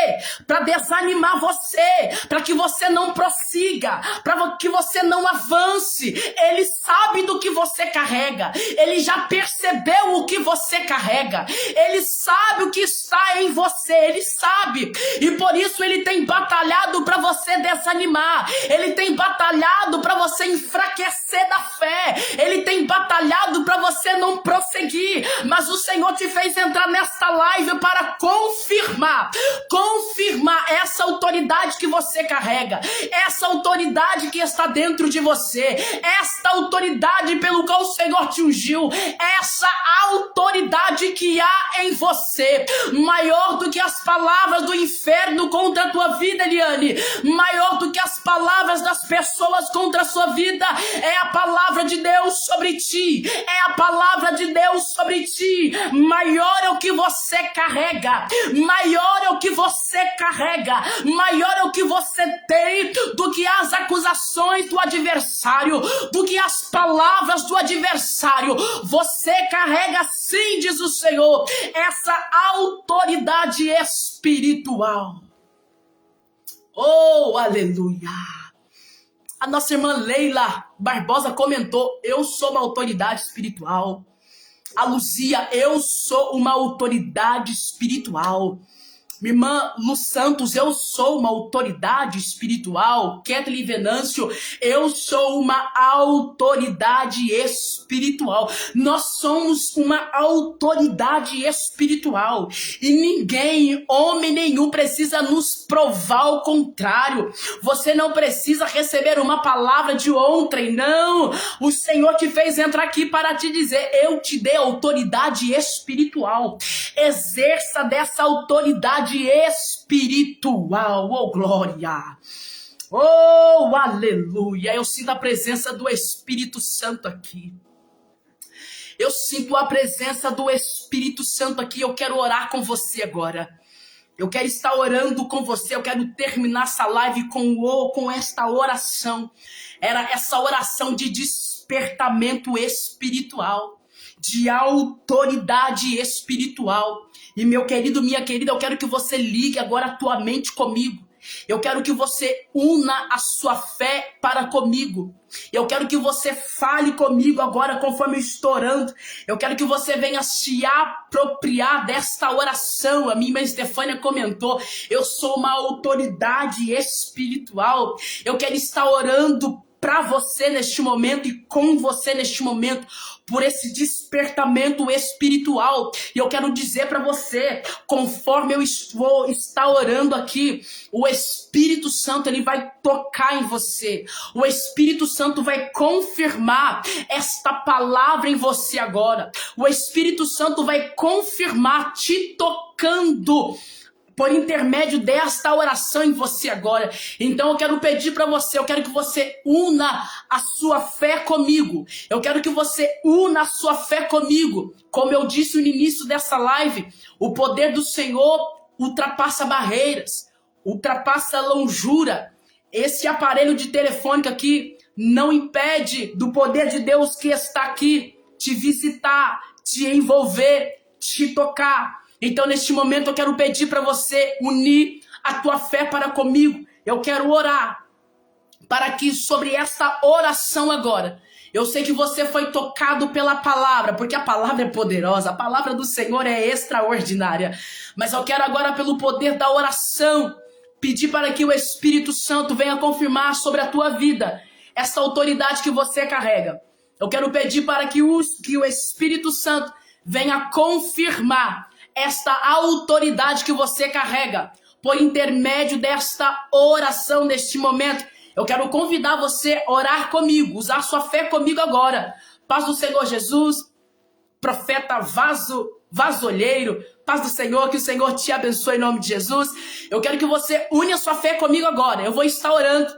para desanimar você, para que você não prossiga, para que você não avance. Ele sabe do que você carrega, ele já percebeu o que você carrega, ele sabe o que está em você, ele sabe, e por isso ele tem batalhado para você desanimar, ele tem batalhado para você enfraquecer da fé, ele tem batalhado para você não prosseguir, mas o Senhor te fez entrar nesta live para confirmar essa autoridade que você carrega, essa autoridade que está dentro de você, esta autoridade pelo qual o Senhor te ungiu, essa autoridade que há em você, maior do que as palavras do inferno contra a tua vida, Eliane, maior do que as palavras das pessoas contra a sua vida, é a palavra de Deus sobre ti, é a palavra de Deus sobre ti. Maior é o que você carrega, maior é o que você carrega, maior é o que você tem do que as acusações do adversário, do que as palavras do adversário. Você carrega, sim, diz o Senhor, essa autoridade espiritual. Oh, aleluia! A nossa irmã Leila Barbosa comentou: eu sou uma autoridade espiritual. A Luzia: eu sou uma autoridade espiritual. Minha irmã Lu Santos: eu sou uma autoridade espiritual. Kathleen Venâncio: eu sou uma autoridade espiritual. Nós somos uma autoridade espiritual. E ninguém, homem nenhum, precisa nos provar o contrário. Você não precisa receber uma palavra de ontem, não. O Senhor te fez entrar aqui para te dizer: eu te dei autoridade espiritual. Exerça dessa autoridade espiritual. Oh, glória! Oh, aleluia! Eu sinto a presença do Espírito Santo aqui. Eu sinto a presença do Espírito Santo aqui. Eu quero orar com você agora. Eu quero estar orando com você. Eu quero terminar essa live com esta oração. Era essa oração de despertamento espiritual, de autoridade espiritual. E meu querido, minha querida, eu quero que você ligue agora a tua mente comigo. Eu quero que você una a sua fé para comigo. Eu quero que você fale comigo agora conforme eu estou orando. Eu quero que você venha se apropriar desta oração. A minha irmã Estefânia comentou: eu sou uma autoridade espiritual. Eu quero estar orando para você neste momento e com você neste momento, por esse despertamento espiritual. E eu quero dizer para você, conforme eu vou estar orando aqui, o Espírito Santo, ele vai tocar em você. O Espírito Santo vai confirmar esta palavra em você agora. O Espírito Santo vai confirmar te tocando por intermédio desta oração em você agora. Então eu quero pedir para você, eu quero que você una a sua fé comigo. Eu quero que você una a sua fé comigo. Como eu disse no início dessa live, o poder do Senhor ultrapassa barreiras, ultrapassa longura. Esse aparelho de telefônica aqui não impede do poder de Deus que está aqui te visitar, te envolver, te tocar. Então, neste momento, eu quero pedir para você unir a tua fé para comigo. Eu quero orar para que sobre essa oração agora, eu sei que você foi tocado pela palavra, porque a palavra é poderosa, a palavra do Senhor é extraordinária. Mas eu quero agora, pelo poder da oração, pedir para que o Espírito Santo venha confirmar sobre a tua vida essa autoridade que você carrega. Eu quero pedir para que o Espírito Santo venha confirmar esta autoridade que você carrega, por intermédio desta oração neste momento. Eu quero convidar você a orar comigo, usar sua fé comigo agora. Paz do Senhor Jesus, profeta Vasolheiro, paz do Senhor, que o Senhor te abençoe em nome de Jesus. Eu quero que você une a sua fé comigo agora. Eu vou estar orando,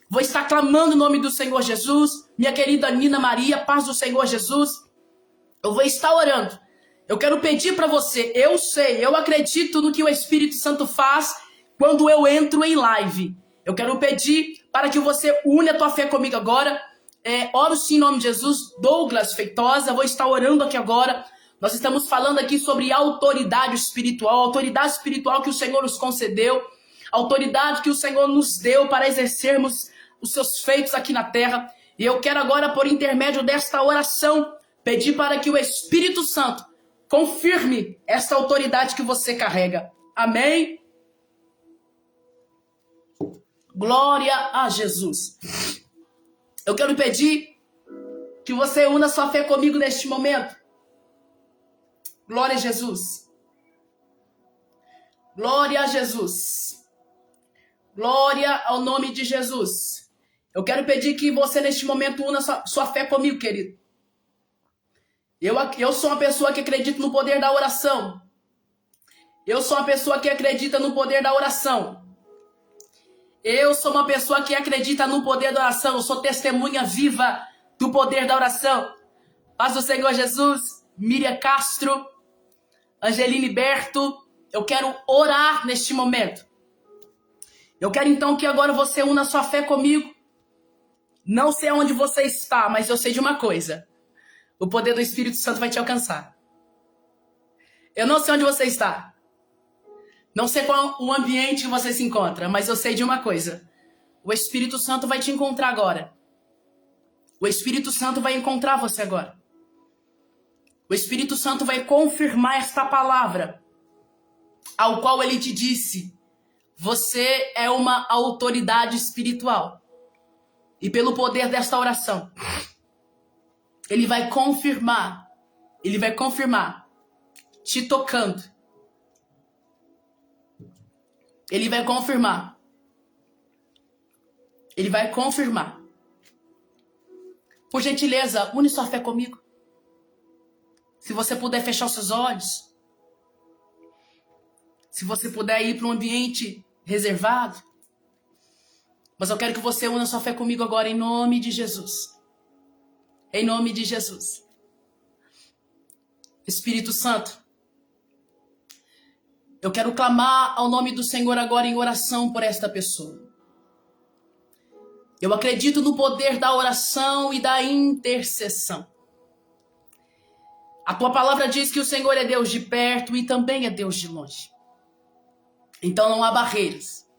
vou estar clamando o nome do Senhor Jesus. Minha querida Nina Maria, paz do Senhor Jesus. Eu vou estar orando. Eu quero pedir para você, eu acredito no que o Espírito Santo faz quando eu entro em live. Eu quero pedir para que você une a tua fé comigo agora. Oro sim em nome de Jesus. Douglas Feitosa, vou estar orando aqui agora. Nós estamos falando aqui sobre autoridade espiritual, autoridade espiritual que o Senhor nos concedeu, autoridade que o Senhor nos deu para exercermos os seus feitos aqui na terra. E eu quero agora, por intermédio desta oração, pedir para que o Espírito Santo confirme essa autoridade que você carrega. Amém? Glória a Jesus. Eu quero pedir que você una sua fé comigo neste momento. Glória a Jesus. Glória a Jesus. Glória ao nome de Jesus. Eu quero pedir que você neste momento una sua fé comigo, querido. Eu sou uma pessoa que acredita no poder da oração. Eu sou uma pessoa que acredita no poder da oração. Eu sou uma pessoa que acredita no poder da oração. Eu sou testemunha viva do poder da oração. Paz do Senhor Jesus, Miriam Castro, Angeline Berto, eu quero orar neste momento. Eu quero então que agora você una sua fé comigo. Não sei aonde você está, mas eu sei de uma coisa. O poder do Espírito Santo vai te alcançar. Eu não sei onde você está. Não sei qual o ambiente que você se encontra, mas eu sei de uma coisa. O Espírito Santo vai te encontrar agora. O Espírito Santo vai encontrar você agora. O Espírito Santo vai confirmar esta palavra, ao qual ele te disse: você é uma autoridade espiritual. E pelo poder desta oração, ele vai confirmar, te tocando. Ele vai confirmar. Por gentileza, une sua fé comigo. Se você puder fechar os seus olhos. Se você puder ir para um ambiente reservado. Mas eu quero que você una sua fé comigo agora em nome de Jesus. Em nome de Jesus. Espírito Santo, eu quero clamar ao nome do Senhor agora em oração por esta pessoa. Eu acredito no poder da oração e da intercessão. A tua palavra diz que o Senhor é Deus de perto e também é Deus de longe. Então não há barreiras.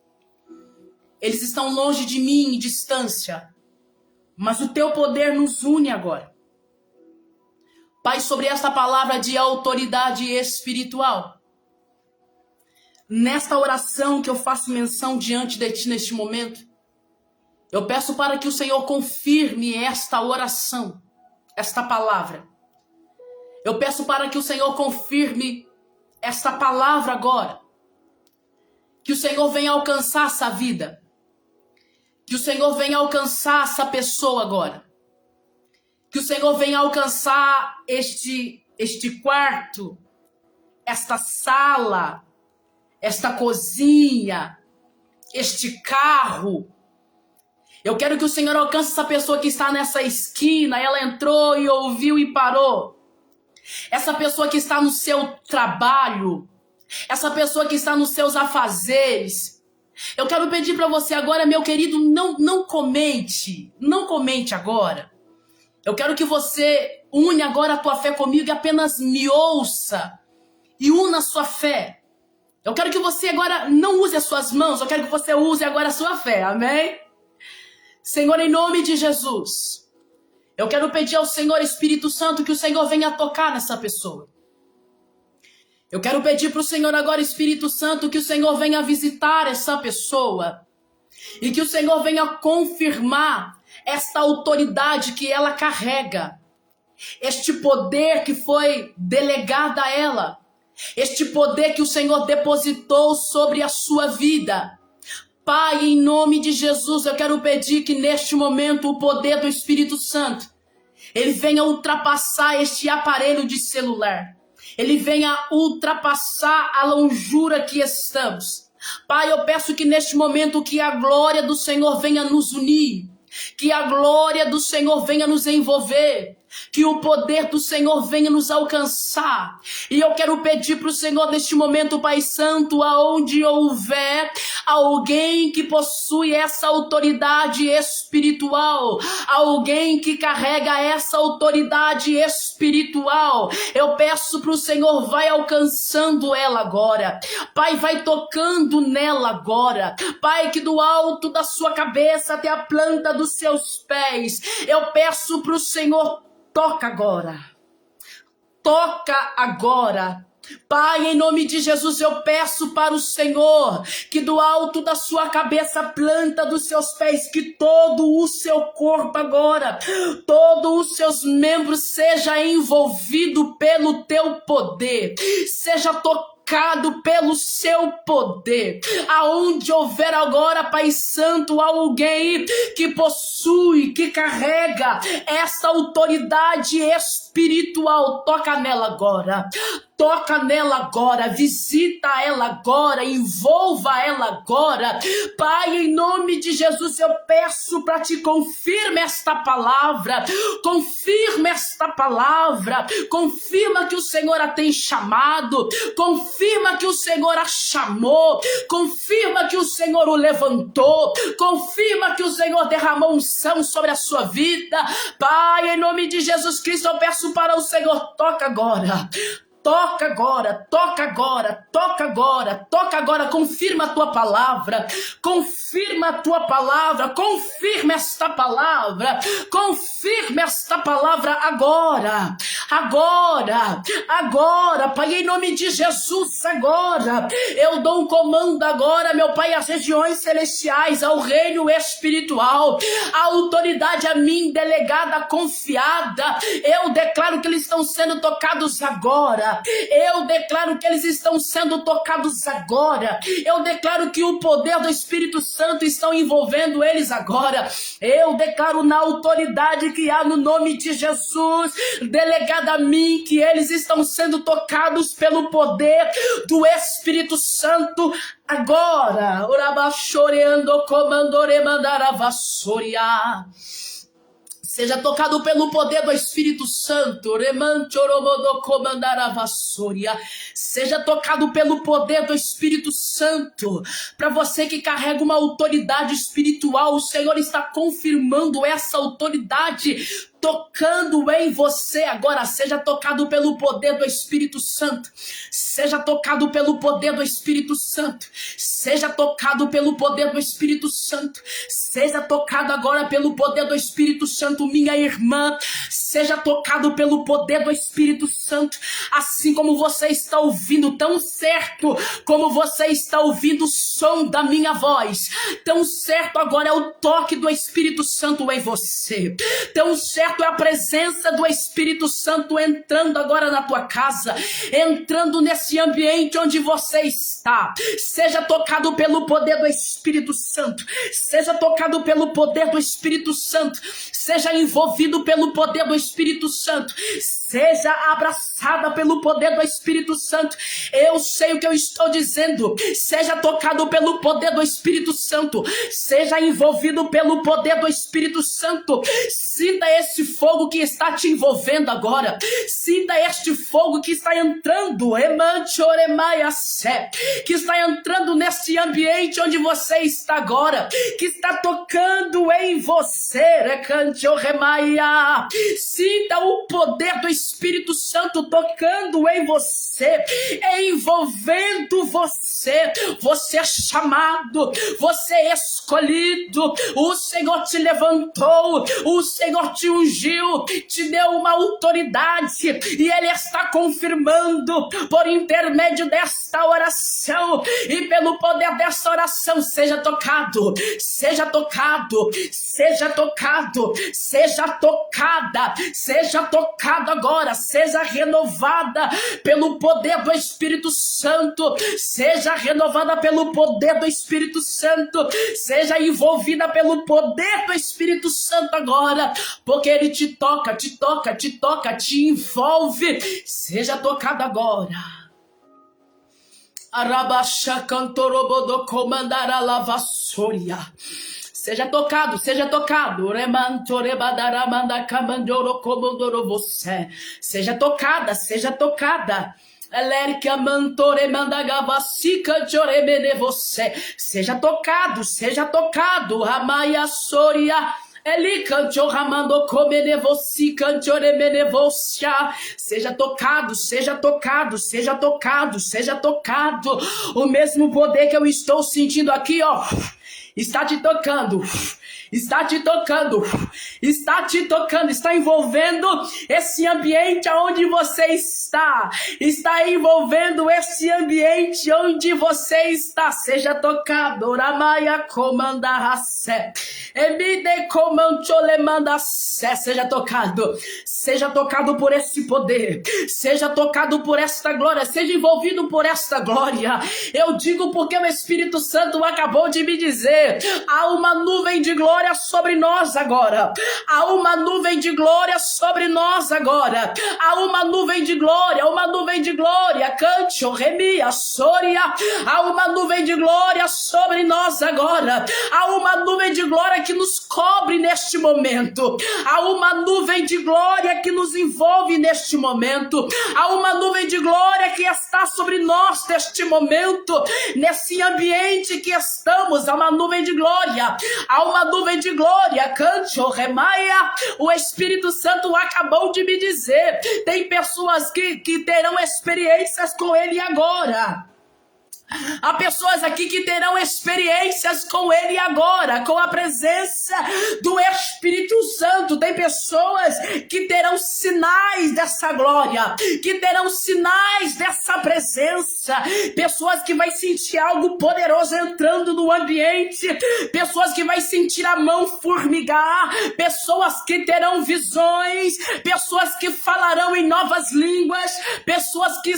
Eles estão longe de mim em distância, mas o teu poder nos une agora. Pai, sobre esta palavra de autoridade espiritual, nesta oração que eu faço menção diante de ti neste momento, eu peço para que o Senhor confirme esta oração, esta palavra. Eu peço para que o Senhor confirme esta palavra agora. Que o Senhor venha alcançar essa vida. Que o Senhor venha alcançar essa pessoa agora. Que o Senhor venha alcançar este quarto, esta sala, esta cozinha, este carro. Eu quero que o Senhor alcance essa pessoa que está nessa esquina. Ela entrou e ouviu e parou. Essa pessoa que está no seu trabalho. Essa pessoa que está nos seus afazeres. Eu quero pedir para você agora, meu querido, não comente. Não comente agora. Eu quero que você une agora a tua fé comigo e apenas me ouça. E una a sua fé. Eu quero que você agora não use as suas mãos. Eu quero que você use agora a sua fé. Amém? Senhor, em nome de Jesus, eu quero pedir ao Senhor Espírito Santo que o Senhor venha tocar nessa pessoa. Eu quero pedir para o Senhor agora, Espírito Santo, que o Senhor venha visitar essa pessoa. E que o Senhor venha confirmar esta autoridade que ela carrega. Este poder que foi delegado a ela. Este poder que o Senhor depositou sobre a sua vida. Pai, em nome de Jesus, eu quero pedir que neste momento o poder do Espírito Santo, ele venha ultrapassar este aparelho de celular. Ele venha ultrapassar a longura que estamos. Pai, eu peço que neste momento que a glória do Senhor venha nos unir. Que a glória do Senhor venha nos envolver. Que o poder do Senhor venha nos alcançar. E eu quero pedir para o Senhor neste momento, Pai Santo, aonde houver alguém que possui essa autoridade espiritual, alguém que carrega essa autoridade espiritual, eu peço para o Senhor, vai alcançando ela agora. Pai, vai tocando nela agora. Pai, que do alto da sua cabeça até a planta dos seus pés, eu peço para o Senhor, toca agora. Toca agora. Pai, em nome de Jesus, eu peço para o Senhor que do alto da sua cabeça, planta dos seus pés, que todo o seu corpo agora, todos os seus membros seja envolvido pelo teu poder, seja tocado tocado pelo seu poder. Aonde houver agora, Pai Santo, alguém que possui, que carrega essa autoridade espiritual, toca nela agora. Toca nela agora, visita ela agora, envolva ela agora. Pai, em nome de Jesus, eu peço para te confirma esta palavra, confirma esta palavra, confirma que o Senhor a tem chamado, confirma que o Senhor a chamou, confirma que o Senhor o levantou, confirma que o Senhor derramou unção sobre a sua vida. Pai, em nome de Jesus Cristo, eu peço para o Senhor, toca agora. Toca agora, toca agora, toca agora, toca agora, confirma a tua palavra, confirma a tua palavra, confirma esta palavra, confirma esta palavra agora, agora, agora, Pai, em nome de Jesus, agora, eu dou um comando agora, meu Pai, às regiões celestiais, ao reino espiritual, a autoridade a mim delegada, confiada, eu declaro que eles estão sendo tocados agora. Eu declaro que eles estão sendo tocados agora. Eu declaro que o poder do Espírito Santo está envolvendo eles agora. Eu declaro na autoridade que há no nome de Jesus, delegada a mim, que eles estão sendo tocados pelo poder do Espírito Santo agora. Orabachoreando comandore mandara vassoria. Seja tocado pelo poder do Espírito Santo. Seja tocado pelo poder do Espírito Santo. Para você que carrega uma autoridade espiritual, o Senhor está confirmando essa autoridade, tocando em você agora. Seja tocado pelo poder do Espírito Santo. Seja tocado pelo poder do Espírito Santo. Seja tocado pelo poder do Espírito Santo. Seja tocado agora pelo poder do Espírito Santo, minha irmã. Seja tocado pelo poder do Espírito Santo. Assim como você está ouvindo, tão certo como você está ouvindo o som da minha voz, tão certo agora é o toque do Espírito Santo em você. Tão certo é a presença do Espírito Santo entrando agora na tua casa, entrando nesse ambiente onde você está. Seja tocado pelo poder do Espírito Santo. Seja tocado pelo poder do Espírito Santo. Seja envolvido pelo poder do Espírito Santo. Seja abraçada pelo poder do Espírito Santo. Eu sei o que eu estou dizendo. Seja tocado pelo poder do Espírito Santo. Seja envolvido pelo poder do Espírito Santo. Sinta esse fogo que está te envolvendo agora. Sinta este fogo que está entrando, que está entrando nesse ambiente onde você está agora, que está tocando em você. Sinta o poder do Espírito Santo tocando em você, envolvendo você. Você é chamado, você é escolhido. O Senhor te levantou, o Senhor te ungiu, te deu uma autoridade, e Ele está confirmando por intermédio desta oração e pelo poder desta oração. Seja tocado, seja tocado, seja tocado, seja tocada, seja tocado agora, seja renovada pelo poder do Espírito Santo, seja renovada pelo poder do Espírito Santo, seja envolvida pelo poder do Espírito Santo agora, porque Ele te toca, te toca, te toca, te envolve. Seja tocado agora. Arabaxa cantorobodo comandara lavassoria. Seja tocado, seja tocado. Você. Seja tocada, seja tocada. Você. Seja tocado, seja tocado. Amaya Soria. Seja tocado, seja tocado, seja tocado, seja tocado. O mesmo poder que eu estou sentindo aqui, ó, está te tocando, está te tocando, está te tocando, está envolvendo esse ambiente onde você está envolvendo esse ambiente onde você está. Seja tocado, Ramaya comanda Rassé, Emide comancholemanda Sé, seja tocado por esse poder, seja tocado por esta glória, seja envolvido por esta glória. Eu digo porque o Espírito Santo acabou de me dizer: há uma nuvem de glória sobre nós agora, há uma nuvem de glória sobre nós agora, há uma nuvem de glória, Cancho, Remia, Soria, há uma nuvem de glória sobre nós agora, há uma nuvem de glória que nos cobre neste momento, há uma nuvem de glória que nos envolve neste momento, há uma nuvem de glória que está sobre nós neste momento, nesse ambiente que estamos, há uma nuvem de glória, Cancho, Remaia. O Espírito Santo acabou de me dizer: tem pessoas que terão experiências com Ele agora. Há pessoas aqui que terão experiências com Ele agora, com a presença do Espírito Santo. Tem pessoas que terão sinais dessa glória, que terão sinais dessa presença. Pessoas que vai sentir algo poderoso entrando no ambiente. Pessoas que vai sentir a mão formigar. Pessoas que terão visões. Pessoas que falarão em novas línguas. Pessoas que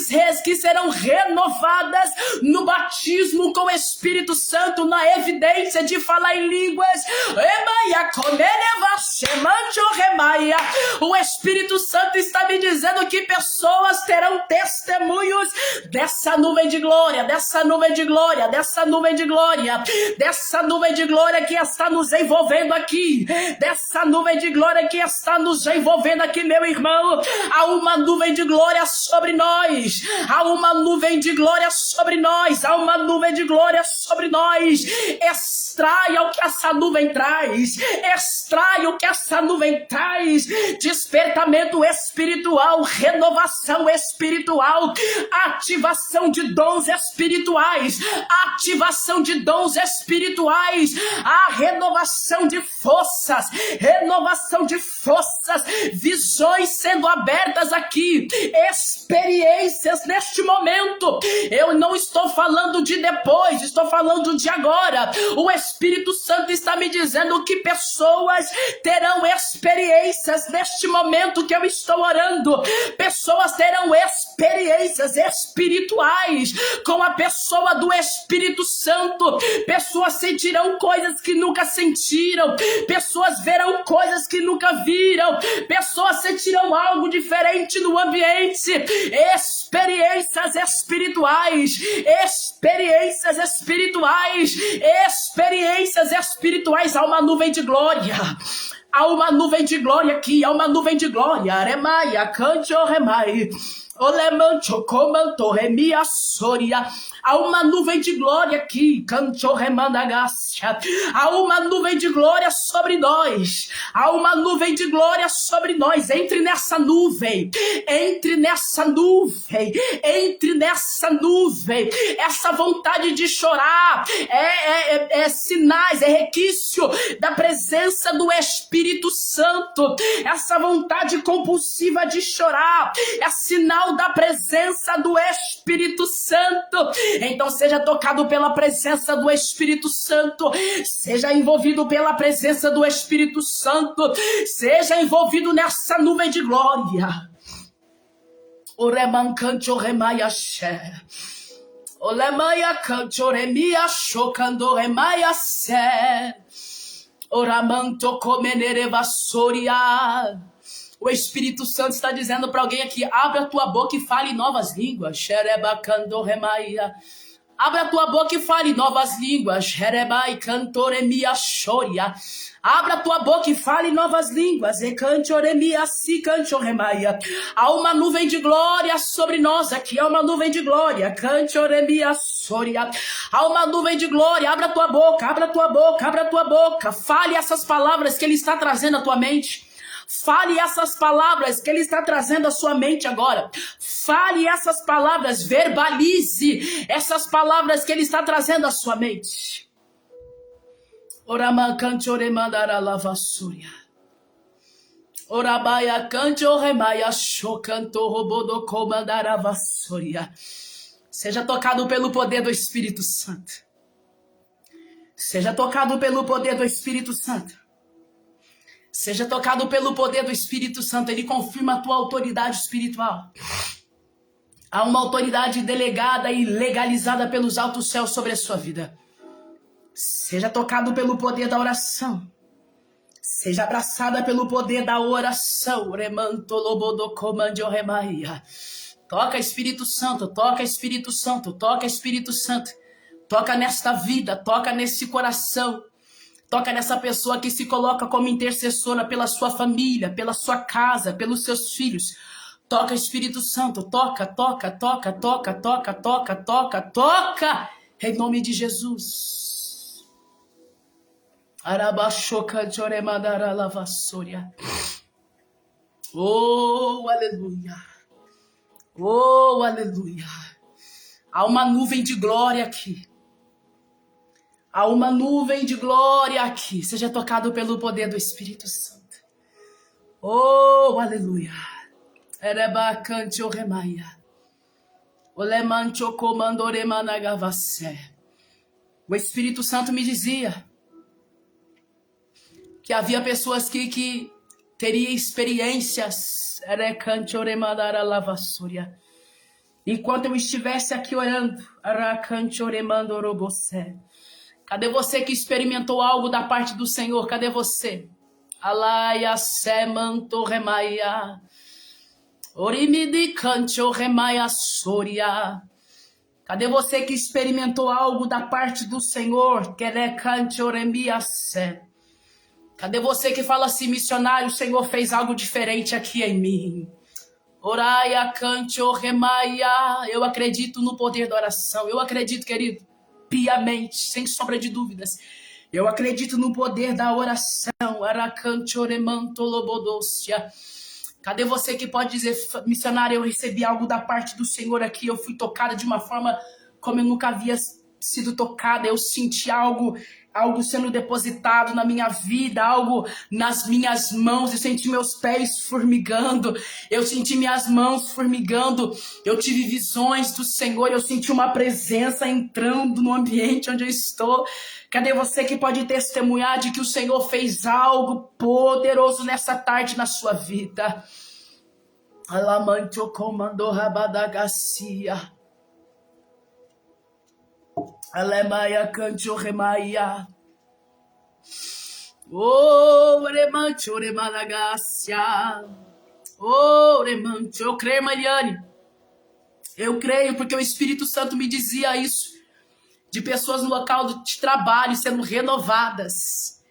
serão renovadas no batismo com o Espírito Santo, na evidência de falar em línguas. O Espírito Santo está me dizendo que pessoas terão testemunhos dessa nuvem de glória, dessa nuvem de glória que está nos envolvendo aqui, dessa nuvem de glória que está nos envolvendo aqui, meu irmão. Há uma nuvem de glória sobre nós, há uma nuvem de glória sobre nós, há uma nuvem de glória sobre nós. Extraia o que essa nuvem traz, despertamento espiritual, renovação espiritual, ativação de dons espirituais, a renovação de forças, visões sendo abertas aqui, experiências neste momento. Eu não estou falando de depois, estou falando de agora. O Espírito Santo está me dizendo que pessoas terão experiências neste momento que eu estou orando. Pessoas terão experiências espirituais com a pessoa do Espírito Santo. Pessoas sentirão coisas que nunca sentiram. Pessoas verão coisas que nunca viram. Pessoas sentirão algo diferente no ambiente. Experiências espirituais. Há uma nuvem de glória. Há uma nuvem de glória aqui. Há uma nuvem de glória. Remaia, canto, remai. Olemancho, comanto, remia, soria. Há uma nuvem de glória aqui. Canto, remandagácia. Há uma nuvem de glória sobre nós. Há uma nuvem de glória sobre nós. Entre nessa nuvem. Essa vontade de chorar é sinais, é requisito da presença do Espírito Santo. Essa vontade compulsiva de chorar é sinal da presença do Espírito Santo. Então seja tocado pela presença do Espírito Santo, seja envolvido pela presença do Espírito Santo, seja envolvido nessa nuvem de glória. O remancancho remaia xé. O lemaia cancho remia chocando remaia sé. O ramanto comenereva soria. O Espírito Santo está dizendo para alguém aqui: abre a tua boca e fale novas línguas. Xerebacando remaia. Abra a tua boca e fale novas línguas. Xerebai cantoremia choria. Abra a tua boca e fale novas línguas. E cantoremia si cantoremaia. Há uma nuvem de glória sobre nós aqui. Há uma nuvem de glória. Cantoremia soria. Há uma nuvem de glória. Abra a tua boca, abra a tua boca, abra a tua boca. Fale essas palavras que Ele está trazendo à tua mente. Fale essas palavras que Ele está trazendo à sua mente agora. Fale essas palavras, verbalize essas palavras que Ele está trazendo à sua mente. Orama canto remandara lavassuria. Orabaya canto remaya chocanto robodo comandara vassuria. Seja tocado pelo poder do Espírito Santo. Seja tocado pelo poder do Espírito Santo. Seja tocado pelo poder do Espírito Santo. Ele confirma a tua autoridade espiritual. Há uma autoridade delegada e legalizada pelos altos céus sobre a sua vida. Seja tocado pelo poder da oração. Seja abraçada pelo poder da oração. Toca Espírito Santo, toca Espírito Santo, toca Espírito Santo. Toca nesta vida, toca nesse coração. Toca nessa pessoa que se coloca como intercessora pela sua família, pela sua casa, pelos seus filhos. Toca Espírito Santo, toca, toca, toca, toca, toca, toca, toca, toca. Em nome de Jesus. Oh, aleluia. Oh, aleluia. Há uma nuvem de glória aqui. Há uma nuvem de glória aqui. Seja tocado pelo poder do Espírito Santo. Oh, aleluia. Ereba cante o remaia. O lemante o comando remanagavassé. O Espírito Santo me dizia que havia pessoas que teriam experiências. Erecante o remandara lavassuria. Enquanto eu estivesse aqui orando. Aracante o remando robossé. Cadê você que experimentou algo da parte do Senhor? Cadê você? Alaia semanto remaia. Orimidi canto remaia soria. Cadê você que experimentou algo da parte do Senhor? Quere canto remia sé. Cadê você que fala assim, missionário, o Senhor fez algo diferente aqui em mim? Oraia canto remaia. Eu acredito no poder da oração. Eu acredito, querido, piamente, sem sombra de dúvidas. Eu acredito no poder da oração. Cadê você que pode dizer, missionário, eu recebi algo da parte do Senhor aqui, eu fui tocada de uma forma como eu nunca havia sido tocada, eu senti algo sendo depositado na minha vida, algo nas minhas mãos, eu senti meus pés formigando, eu senti minhas mãos formigando, eu tive visões do Senhor, eu senti uma presença entrando no ambiente onde eu estou. Cadê você que pode testemunhar de que o Senhor fez algo poderoso nessa tarde na sua vida? Alamante o comando rabadagacia. Alemaia cante o remaia. Oh, remante o remanagacia. Oh, remante. Eu creio, Mariane. Eu creio porque o Espírito Santo me dizia isso. De pessoas no local de trabalho sendo renovadas,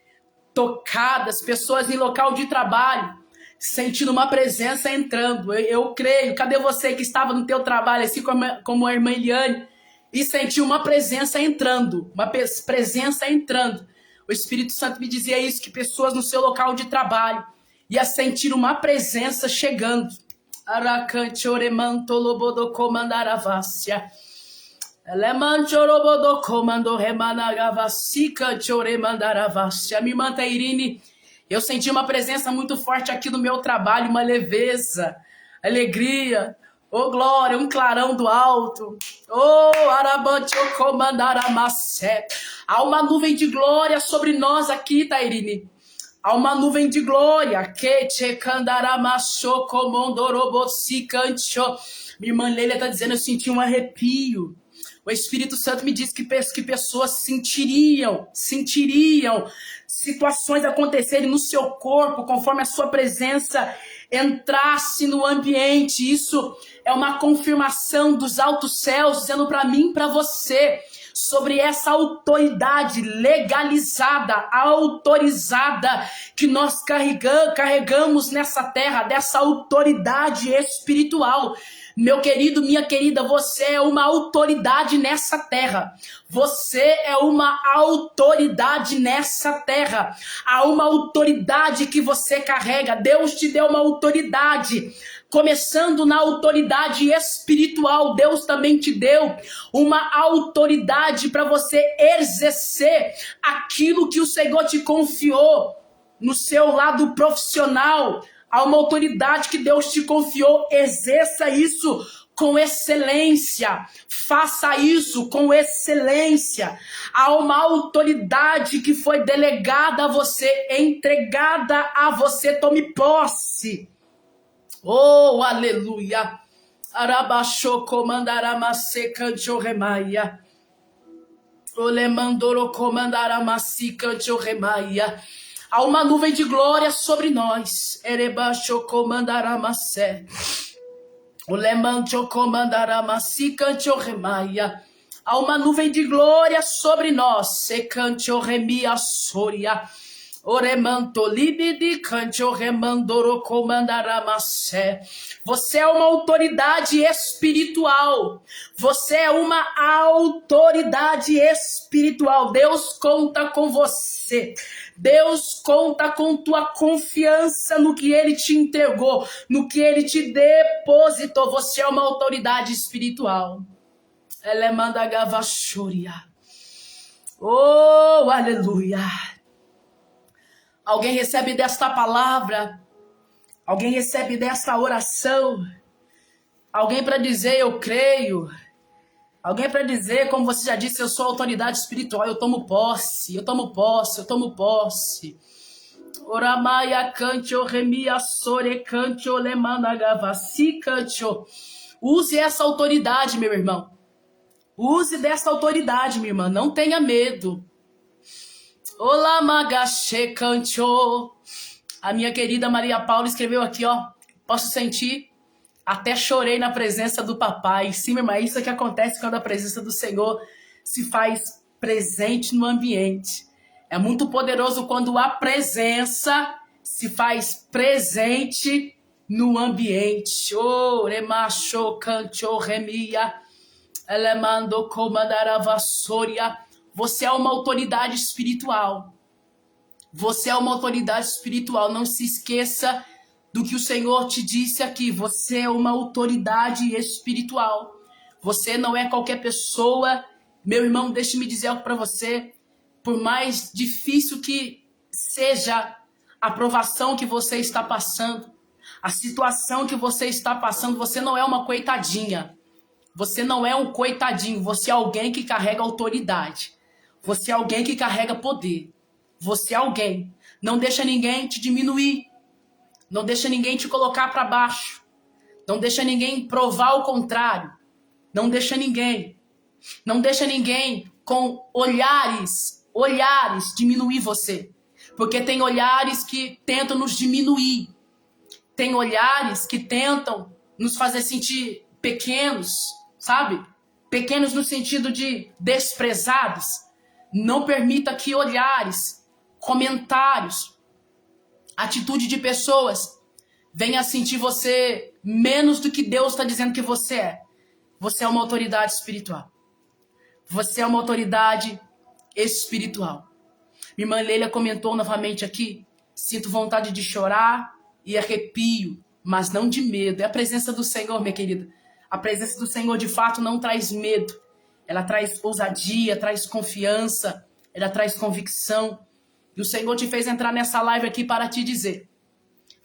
tocadas, pessoas em local de trabalho, sentindo uma presença entrando. Eu creio. Cadê você que estava no teu trabalho, assim como a irmã Eliane, e sentiu uma presença entrando, uma presença entrando? O Espírito Santo me dizia isso, que pessoas no seu local de trabalho ia sentir uma presença chegando. Aracante oremanto lobodo comandaravassia. Elemanchorobodo comando remanagavasica choremandaravassia. Me manta, Irine. Eu senti uma presença muito forte aqui no meu trabalho, uma leveza, alegria. Oh, glória, um clarão do alto. Oh, arabante, oh, comandaramassé. Há uma nuvem de glória sobre nós aqui, Tairine. Há uma nuvem de glória. Que te candaramacho, comondorobosicancho. Minha irmã Leila está dizendo, eu senti um arrepio. O Espírito Santo me disse que pessoas sentiriam situações acontecerem no seu corpo conforme a sua presença entrasse no ambiente. Isso é uma confirmação dos altos céus dizendo para mim e para você sobre essa autoridade legalizada, autorizada que nós carregamos nessa terra, dessa autoridade espiritual. Meu querido, minha querida, você é uma autoridade nessa terra. Você é uma autoridade nessa terra. Há uma autoridade que você carrega. Deus te deu uma autoridade começando na autoridade espiritual. Deus também te deu uma autoridade para você exercer aquilo que o Senhor te confiou no seu lado profissional. Há uma autoridade que Deus te confiou, exerça isso com excelência, faça isso com excelência. Há uma autoridade que foi delegada a você, entregada a você, tome posse. Oh, aleluia. Arabachou comandaramase canchoremaia. Olemandoro comandaramasi canchoremaia. Há uma nuvem de glória sobre nós. Erebachou comandaramase. Olemandro comandaramasi canchoremaia. Há uma nuvem de glória sobre nós. Se canchoremia soria. Oremanto libidi canto remandoro comandaramase. Você é uma autoridade espiritual. Você é uma autoridade espiritual. Deus conta com você. Deus conta com tua confiança no que Ele te entregou, no que Ele te depositou. Você é uma autoridade espiritual. Ela manda gavashuria. Oh, aleluia. Alguém recebe desta palavra? Alguém recebe desta oração? Alguém para dizer eu creio? Alguém para dizer, como você já disse, eu sou autoridade espiritual, eu tomo posse, eu tomo posse, eu tomo posse. Oramaia cancho remia sore cancho lemanagavasi cancho. Use essa autoridade, meu irmão. Use dessa autoridade, minha irmã. Não tenha medo. Olá, magache cancho. A minha querida Maria Paula escreveu aqui, ó. Posso sentir? Até chorei na presença do papai. Sim, minha irmã, é isso que acontece quando a presença do Senhor se faz presente no ambiente. É muito poderoso quando a presença se faz presente no ambiente. Oh, remacho cancho remia. Elemando comandaravassoria. Você é uma autoridade espiritual. Você é uma autoridade espiritual. Não se esqueça do que o Senhor te disse aqui. Você é uma autoridade espiritual. Você não é qualquer pessoa. Meu irmão, deixe-me dizer algo para você. Por mais difícil que seja a provação que você está passando, a situação que você está passando, você não é uma coitadinha. Você não é um coitadinho. Você é alguém que carrega autoridade. Você é alguém que carrega poder. Você é alguém. Não deixa ninguém te diminuir. Não deixa ninguém te colocar para baixo. Não deixa ninguém provar o contrário. Não deixa ninguém. Não deixa ninguém com olhares diminuir você. Porque tem olhares que tentam nos diminuir. Tem olhares que tentam nos fazer sentir pequenos, sabe? Pequenos no sentido de desprezados. Não permita que olhares, comentários, atitude de pessoas venha sentir você menos do que Deus está dizendo que você é. Você é uma autoridade espiritual. Você é uma autoridade espiritual. Minha irmã Leila comentou novamente aqui, sinto vontade de chorar e arrepio, mas não de medo. É a presença do Senhor, minha querida. A presença do Senhor de fato não traz medo. Ela traz ousadia, traz confiança, ela traz convicção. E o Senhor te fez entrar nessa live aqui para te dizer: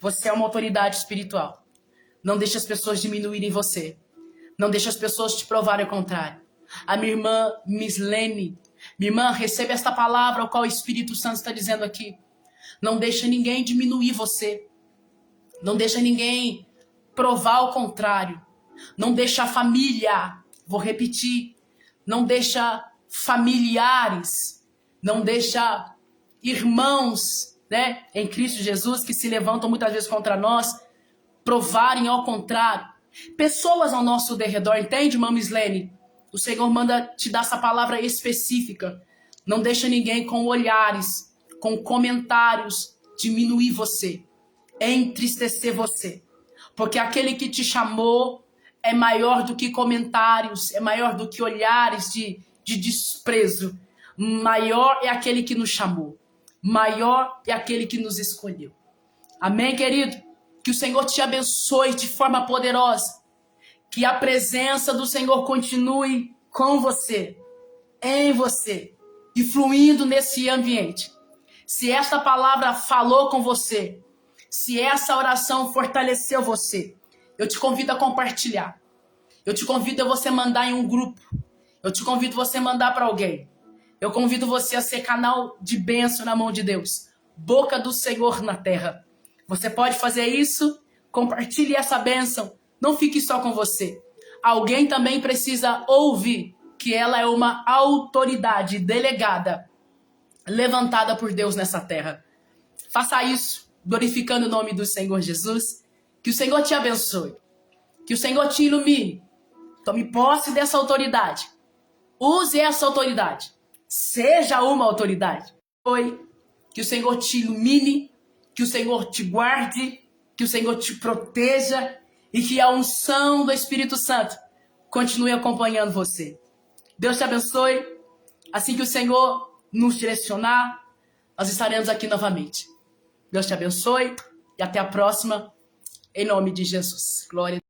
você é uma autoridade espiritual. Não deixe as pessoas diminuírem você. Não deixe as pessoas te provarem o contrário. A minha irmã Mislene, minha irmã, recebe esta palavra, o qual o Espírito Santo está dizendo aqui. Não deixa ninguém diminuir você. Não deixa ninguém provar o contrário. Não deixa a família, vou repetir, não deixa familiares, não deixa irmãos, né, em Cristo Jesus que se levantam muitas vezes contra nós, provarem ao contrário. Pessoas ao nosso derredor, entende, irmã Mislene? O Senhor manda te dar essa palavra específica. Não deixa ninguém com olhares, com comentários, diminuir você, entristecer você. Porque aquele que te chamou é maior do que comentários, é maior do que olhares de desprezo. Maior é aquele que nos chamou. Maior é aquele que nos escolheu. Amém, querido? Que o Senhor te abençoe de forma poderosa. Que a presença do Senhor continue com você, em você e fluindo nesse ambiente. Se esta palavra falou com você, se essa oração fortaleceu você, eu te convido a compartilhar. Eu te convido a você mandar em um grupo. Eu te convido a você mandar para alguém. Eu convido você a ser canal de bênção na mão de Deus. Boca do Senhor na terra. Você pode fazer isso. Compartilhe essa bênção. Não fique só com você. Alguém também precisa ouvir que ela é uma autoridade delegada, levantada por Deus nessa terra. Faça isso, glorificando o nome do Senhor Jesus. Que o Senhor te abençoe. Que o Senhor te ilumine. Tome posse dessa autoridade. Use essa autoridade. Seja uma autoridade. Que o Senhor te ilumine, que o Senhor te guarde, que o Senhor te proteja e que a unção do Espírito Santo continue acompanhando você. Deus te abençoe. Assim que o Senhor nos direcionar, nós estaremos aqui novamente. Deus te abençoe e até a próxima, em nome de Jesus. Glória a Deus.